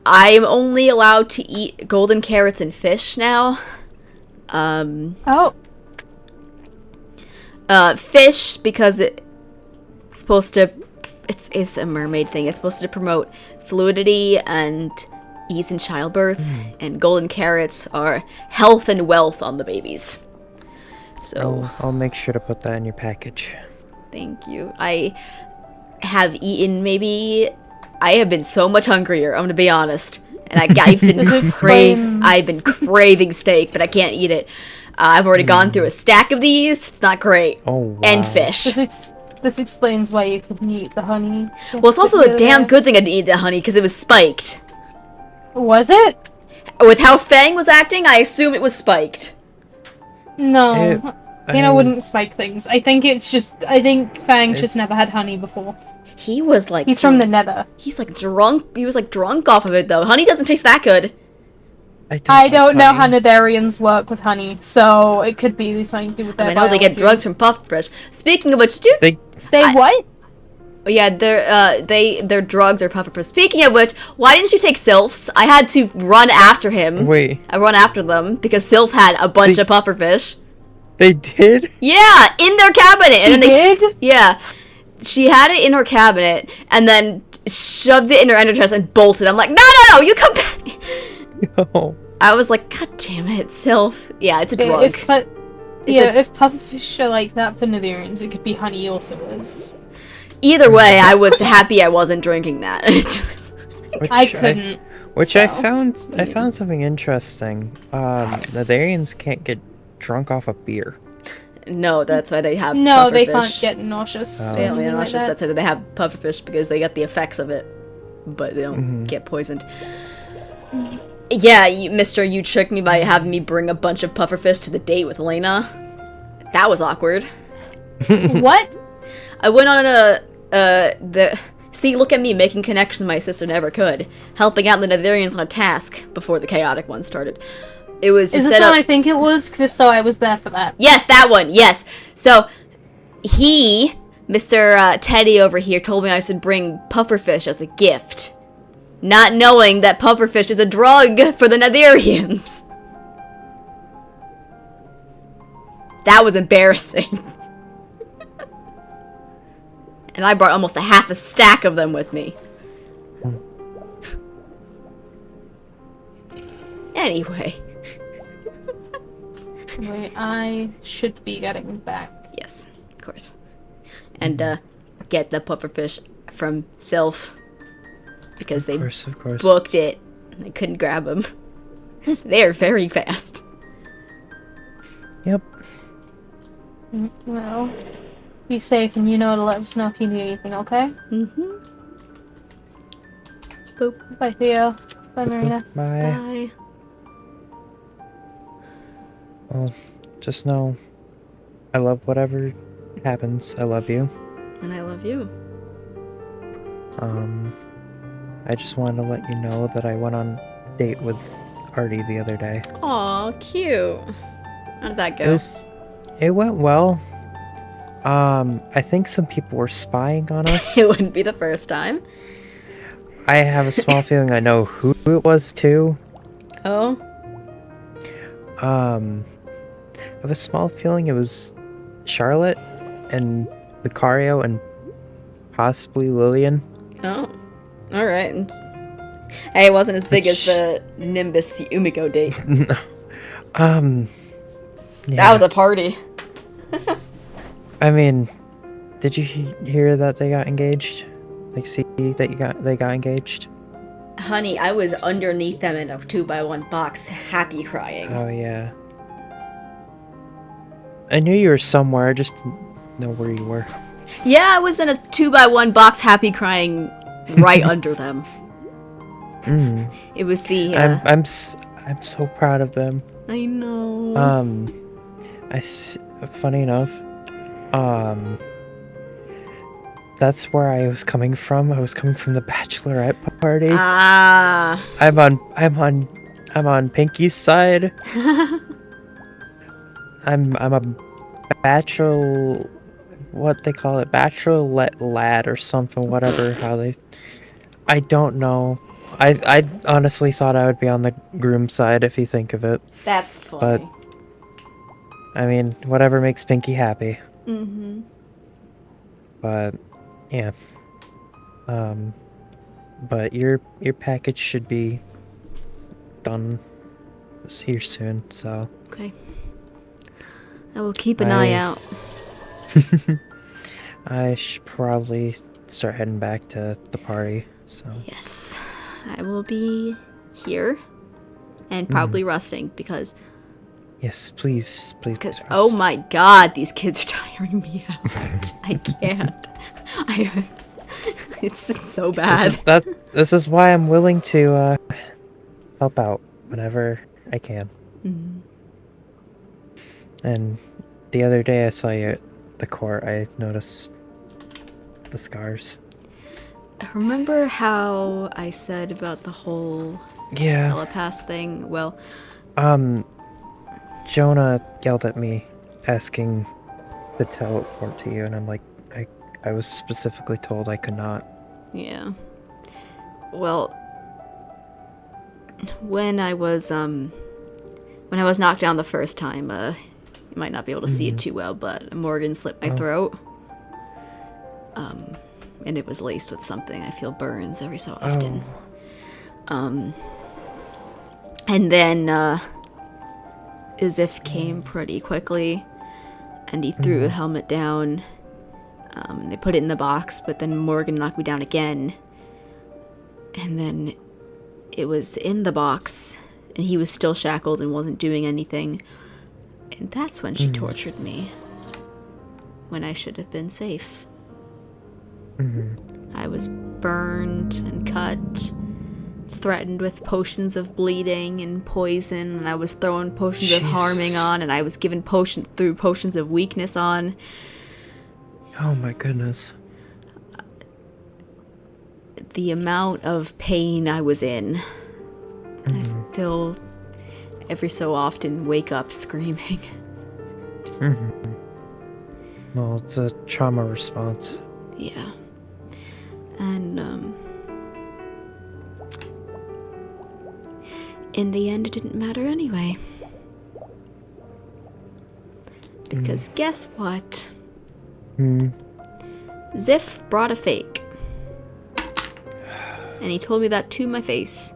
I'm only allowed to eat golden carrots and fish now. Fish, because it's supposed to, it's a mermaid thing. It's supposed to promote fluidity and ease in childbirth, and golden carrots are health and wealth on the babies. So I'll make sure to put that in your package. Thank you. I have been so much hungrier, I'm gonna be honest. And I've been craving steak, but I can't eat it. I've already gone through a stack of these. It's not great. Oh, wow. And fish. This explains why you couldn't eat the honey. Well, it's also a damn good thing I didn't eat the honey, because it was spiked. Was it? With how Fang was acting, I assume it was spiked. No. Kano wouldn't spike things. I think Fang's just never had honey before. He was like... He's from the Nether. He's like drunk. He was like drunk off of it, though. Honey doesn't taste that good. I don't know how Netherians work with honey, so it could be something to do with their I know they get drugs from pufferfish. Speaking of which, They what? Yeah, their drugs are pufferfish. Speaking of which, why didn't you take Sylph's? I had to run after him. Wait. I run after them because Sylph had a bunch of pufferfish. They did? Yeah, in their cabinet. She did? Yeah. She had it in her cabinet and then shoved it in her ender chest and bolted. I'm like, no, you come back. No. I was like, God damn it, Sylph. Yeah, it's a drug. If pufferfish are like that for Netherians, it could be honey also is. Either way, I was happy I wasn't drinking that. I couldn't. I found something interesting. Netherians can't get drunk off of beer. No, that's why they have No, they pufferfish. can't get nauseous. They don't get nauseous. Like That's why they have pufferfish, because they get the effects of it, but they don't get poisoned. Yeah, Mister, you tricked me by having me bring a bunch of pufferfish to the date with Elena. That was awkward. What? I went on see, look at me making connections my sister never could, helping out the Netherians on a task before the chaotic one started. It was Is this what I think it was? Because if so, I was there for that. Yes, that one. Yes. So Mr. Teddy over here, told me I should bring pufferfish as a gift, not knowing that pufferfish is a drug for the Netherians. That was embarrassing. And I brought almost a half a stack of them with me. Anyway. Wait, I should be getting back. Yes, of course. And get the pufferfish from Sylph. Because they Of course. booked it. And I couldn't grab them. They are very fast. Yep. Well, be safe and you know to let us know if you need anything, okay? Mm-hmm. Boop. Bye, Theo. Bye, Marina. Bye. Bye. Well, just know I love whatever happens. I love you. And I love you. I just wanted to let you know that I went on a date with Artie the other day. Aw, cute. How'd that go? It went well. I think some people were spying on us. It wouldn't be the first time. I have a small feeling I know who it was too. Oh? I have a small feeling it was Charlotte and Lucario and possibly Lillian. Oh. Alright. Hey, it wasn't as big as the Nimbus Umiko date. Yeah. That was a party. I mean, did you hear that they got engaged? Like, see that they got engaged? Honey, I was underneath them in a 2x1 box, happy crying. Oh yeah. I knew you were somewhere. I just didn't know where you were. Yeah, I was in a 2x1 box, happy crying, right under them. It was the. I'm so proud of them. I know. Funny enough, that's where I was coming from. I was coming from the bachelorette party. Ah. I'm on Pinky's side. I'm a what they call it, bachelorette lad or something, whatever. I don't know. I honestly thought I would be on the groom side if you think of it. That's funny. But I mean, whatever makes Pinky happy. Mm-hmm. But yeah. But your package should be done here soon, so Okay. I will keep an eye out. I should probably start heading back to the party, so Yes. I will be here. And probably resting because yes, please rest. oh my god, these kids are tiring me out. I can't. It's so bad. This is why I'm willing to help out whenever I can. Mm-hmm. And the other day I saw you at the court, I noticed the scars. Remember how I said about the whole Yeah. telepath thing? Well, Jonah yelled at me asking to teleport to you, and I'm like, I was specifically told I could not. yeah. Well, when I was knocked down the first time, you might not be able to see it too well, but Morgan slit my throat. And it was laced with something. I feel burns every so often. And then Izif came pretty quickly, and he threw a helmet down. And they put it in the box, but then Morgan knocked me down again. And then it was in the box, and he was still shackled and wasn't doing anything. And that's when she tortured me. When I should have been safe. I was burned and cut, threatened with potions of bleeding and poison, and I was throwing potions of harming on, and I was given potions of weakness on. Oh my goodness. The amount of pain I was in. I still, every so often, wake up screaming. Just, Well, it's a trauma response. yeah. And, in the end, it didn't matter anyway. Because guess what? Ziff brought a fake. And he told me that to my face.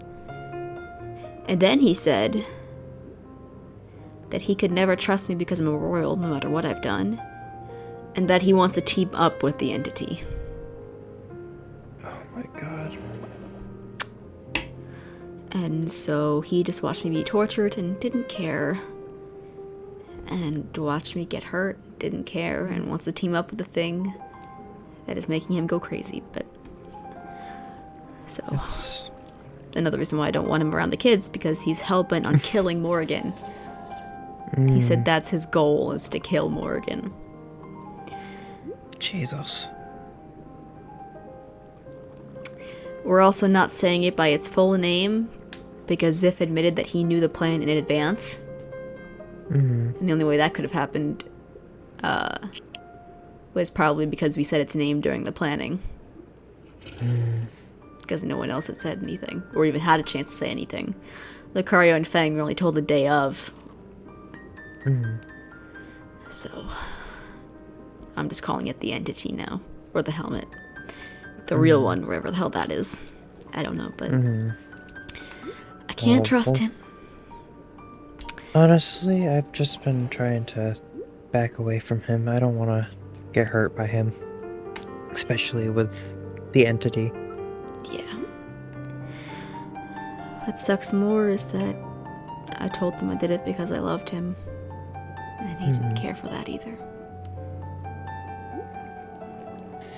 And then he said that he could never trust me because I'm a royal, no matter what I've done. And that he wants to team up with the entity. Oh my god. And so he just watched me be tortured and didn't care. And watched me get hurt, didn't care, and wants to team up with the thing that is making him go crazy. But so It's... another reason why I don't want him around the kids, because he's hell-bent on killing Morrigan. He said that's his goal, is to kill Morrigan. Jesus. We're also not saying it by its full name, because Ziff admitted that he knew the plan in advance. And the only way that could have happened was probably because we said its name during the planning. Because no one else had said anything, or even had a chance to say anything. Lucario and Fang were only told the day of. So, I'm just calling it the entity now. Or the helmet. The real one, wherever the hell that is. I don't know, but I can't trust him. Honestly, I've just been trying to back away from him. I don't want to get hurt by him. Especially with the entity. Yeah. What sucks more is that I told him I did it because I loved him. And he didn't care for that either.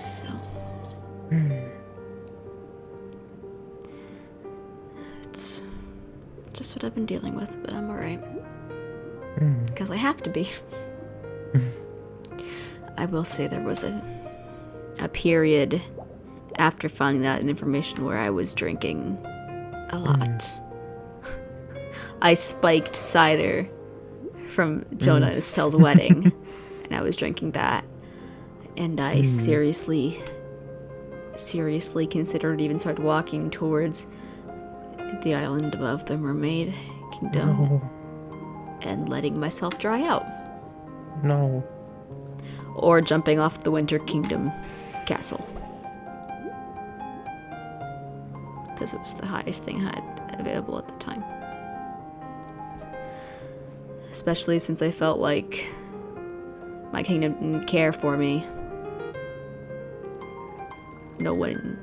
So. It's just what I've been dealing with, but I'm alright. Because I have to be. I will say there was a period after finding that information where I was drinking a lot. I spiked cider from Jonah and Estelle's wedding, and I was drinking that, and I seriously considered even start walking towards the island above the mermaid kingdom and letting myself dry out. No. Or jumping off the Winter Kingdom castle. Because it was the highest thing I had available at the time. Especially since I felt like my kingdom didn't care for me. No one,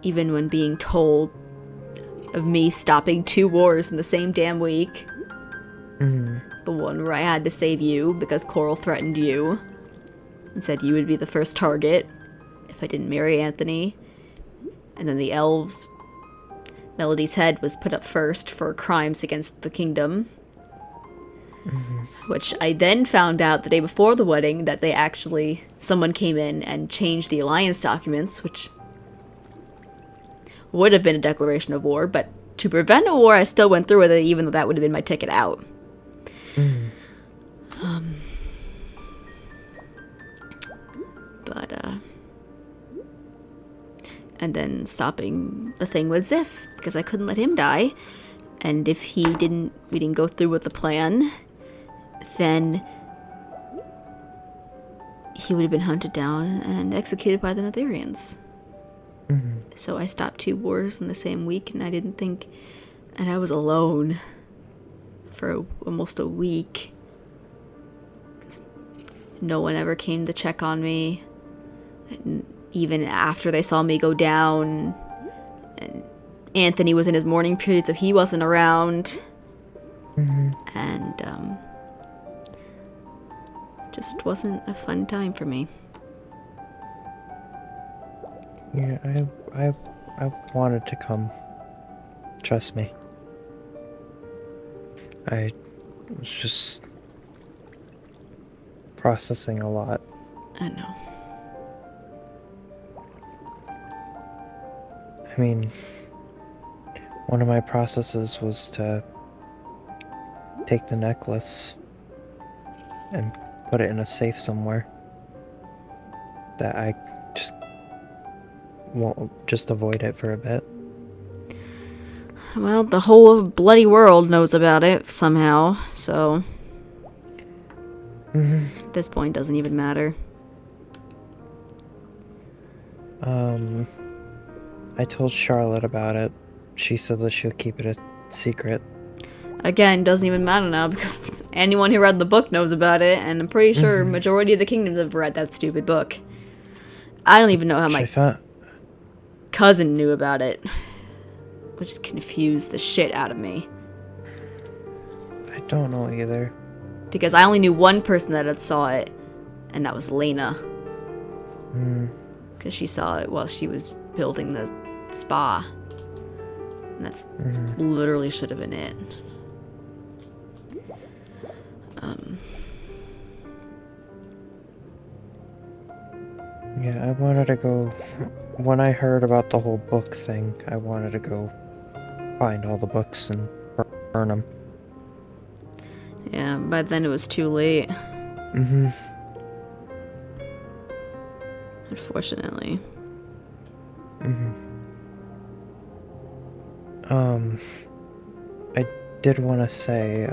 even when being told of me stopping 2 wars in the same damn week. The one where I had to save you because Coral threatened you and said you would be the first target if I didn't marry Anthony. And then the elves, Melody's head was put up first for crimes against the kingdom. Which I then found out the day before the wedding that they actually, someone came in and changed the alliance documents, which would have been a declaration of war, but to prevent a war, I still went through with it, even though that would have been my ticket out. And then stopping the thing with Ziff, because I couldn't let him die. And if we didn't go through with the plan, then he would have been hunted down and executed by the Netherians. So I stopped 2 wars in the same week, and I didn't think, and I was alone for almost a week. 'Cause no one ever came to check on me. And even after they saw me go down, and Anthony was in his mourning period, so he wasn't around. And just wasn't a fun time for me. Yeah, I wanted to come. Trust me. I was just processing a lot. I know. I mean, one of my processes was to take the necklace and put it in a safe somewhere that I won't just avoid it for a bit. Well, the whole bloody world knows about it somehow, so at this point doesn't even matter. I told Charlotte about it. she said that she'll keep it a secret. Again, doesn't even matter now because anyone who read the book knows about it, and I'm pretty sure majority of the kingdoms have read that stupid book. I don't even know how my cousin knew about it, which just confused the shit out of me. I don't know either. Because I only knew one person that had saw it, and that was Lena. Because she saw it while she was building the spa. And that's literally should have been it. Yeah, I wanted to go... When I heard about the whole book thing, I wanted to go find all the books and burn them. Yeah, but then it was too late. Unfortunately. I did want to say,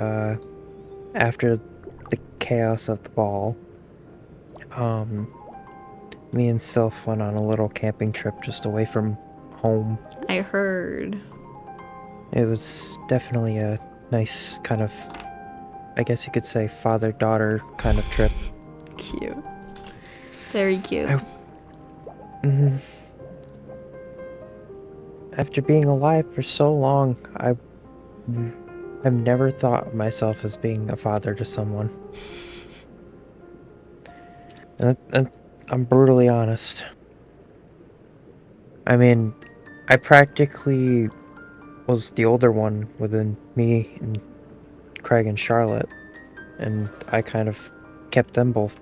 after the chaos of the ball, me and Sylph went on a little camping trip just away from home. I heard. It was definitely a nice kind of, I guess you could say, father-daughter kind of trip. Cute. Very cute. After being alive for so long, I've never thought of myself as being a father to someone. And I'm brutally honest. I mean, I practically was the older one within me and Craig and Charlotte, and I kind of kept them both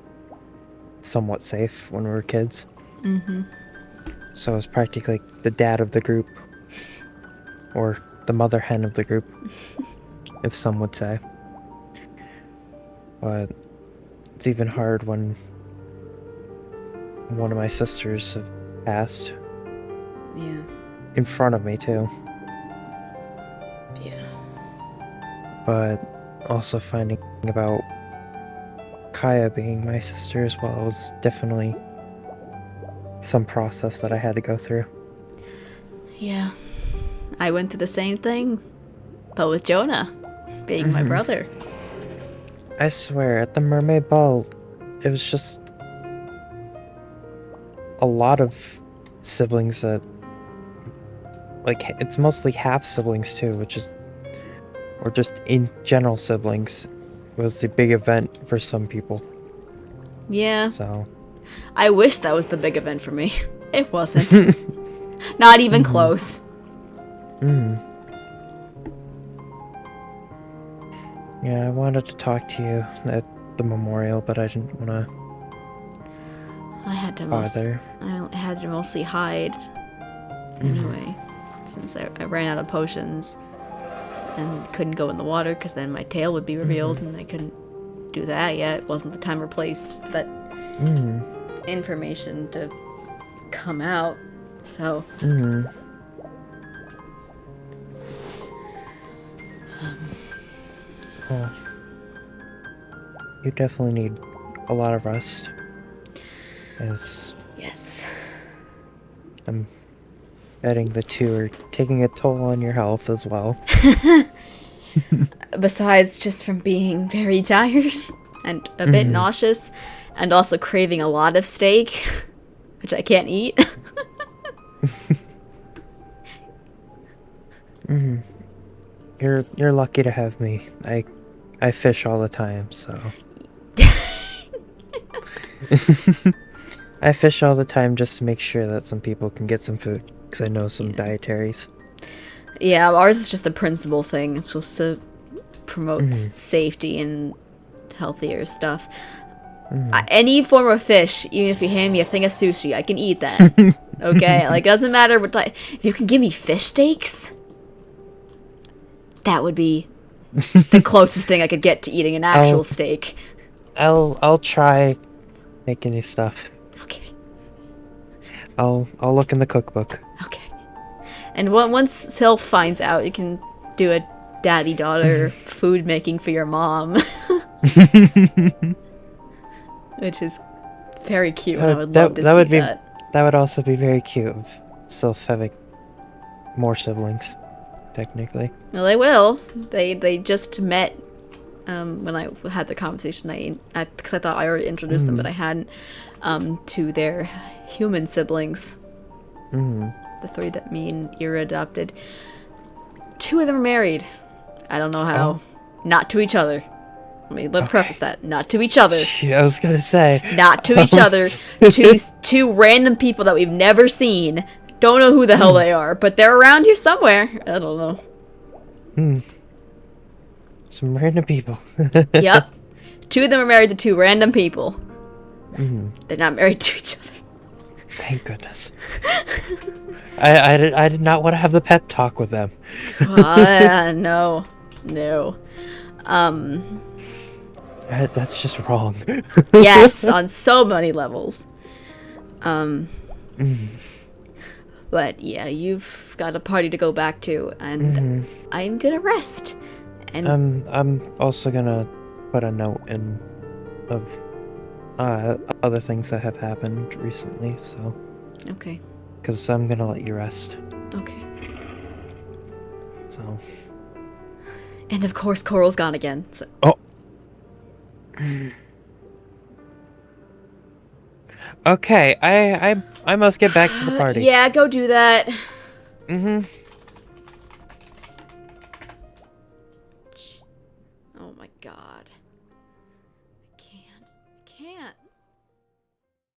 somewhat safe when we were kids. So I was practically the dad of the group, or the mother hen of the group, if some would say. But it's even hard when one of my sisters have passed. Yeah. In front of me, too. Yeah. But also finding about Kaya being my sister as well was definitely some process that I had to go through. Yeah. I went through the same thing, but with Jonah being my brother. I swear, at the mermaid ball, it was just a lot of siblings that, like, it's mostly half siblings too, which is, or just in general siblings, was the big event for some people. Yeah. So I wish that was the big event for me. It wasn't. Not even close. Yeah, I wanted to talk to you at the memorial, but I didn't want to I had to bother. I had to mostly hide anyway, since I ran out of potions and couldn't go in the water because then my tail would be revealed and I couldn't do that yet. It wasn't the time or place for that information to come out. So well, you definitely need a lot of rest, as yes. I'm betting the two are taking a toll on your health as well. Besides just from being very tired and a bit nauseous and also craving a lot of steak, which I can't eat. You're lucky to have me. I fish all the time, so I fish all the time just to make sure that some people can get some food, because I know some dietaries. Yeah, ours is just a principle thing. It's just to promote safety and healthier stuff. Any form of fish, even if you hand me a thing of sushi, I can eat that. Okay? Like, doesn't matter what type. If you can give me fish steaks, that would be the closest thing I could get to eating an actual steak. I'll try making you stuff. Okay. I'll look in the cookbook. Okay. And once Sylph finds out, you can do a daddy-daughter food making for your mom. Which is very cute, and I would love to see that. That would also be very cute of Sylph having more siblings. technically. Well, they will. They just met when I had the conversation. Because I thought I already introduced them, but I hadn't. To their human siblings. The 3 that me and Ira adopted. 2 of them are married. I don't know how. Not to each other. Let me preface that. Not to each other. Yeah, I was gonna say. Not to each other. Two random people that we've never seen. Don't know who the hell they are, but they're around here somewhere. I don't know. Some random people. Yep. 2 of them are married to 2 random people. They're not married to each other. Thank goodness. I did not want to have the pep talk with them. No. That's just wrong. Yes, on so many levels. But yeah, you've got a party to go back to, and I'm gonna rest. And I'm also gonna put a note in of other things that have happened recently, so. Okay. Because I'm gonna let you rest. Okay. So. And of course, Coral's gone again. So. Oh. Okay, I must get back to the party. Yeah, go do that. Oh my god. I can't.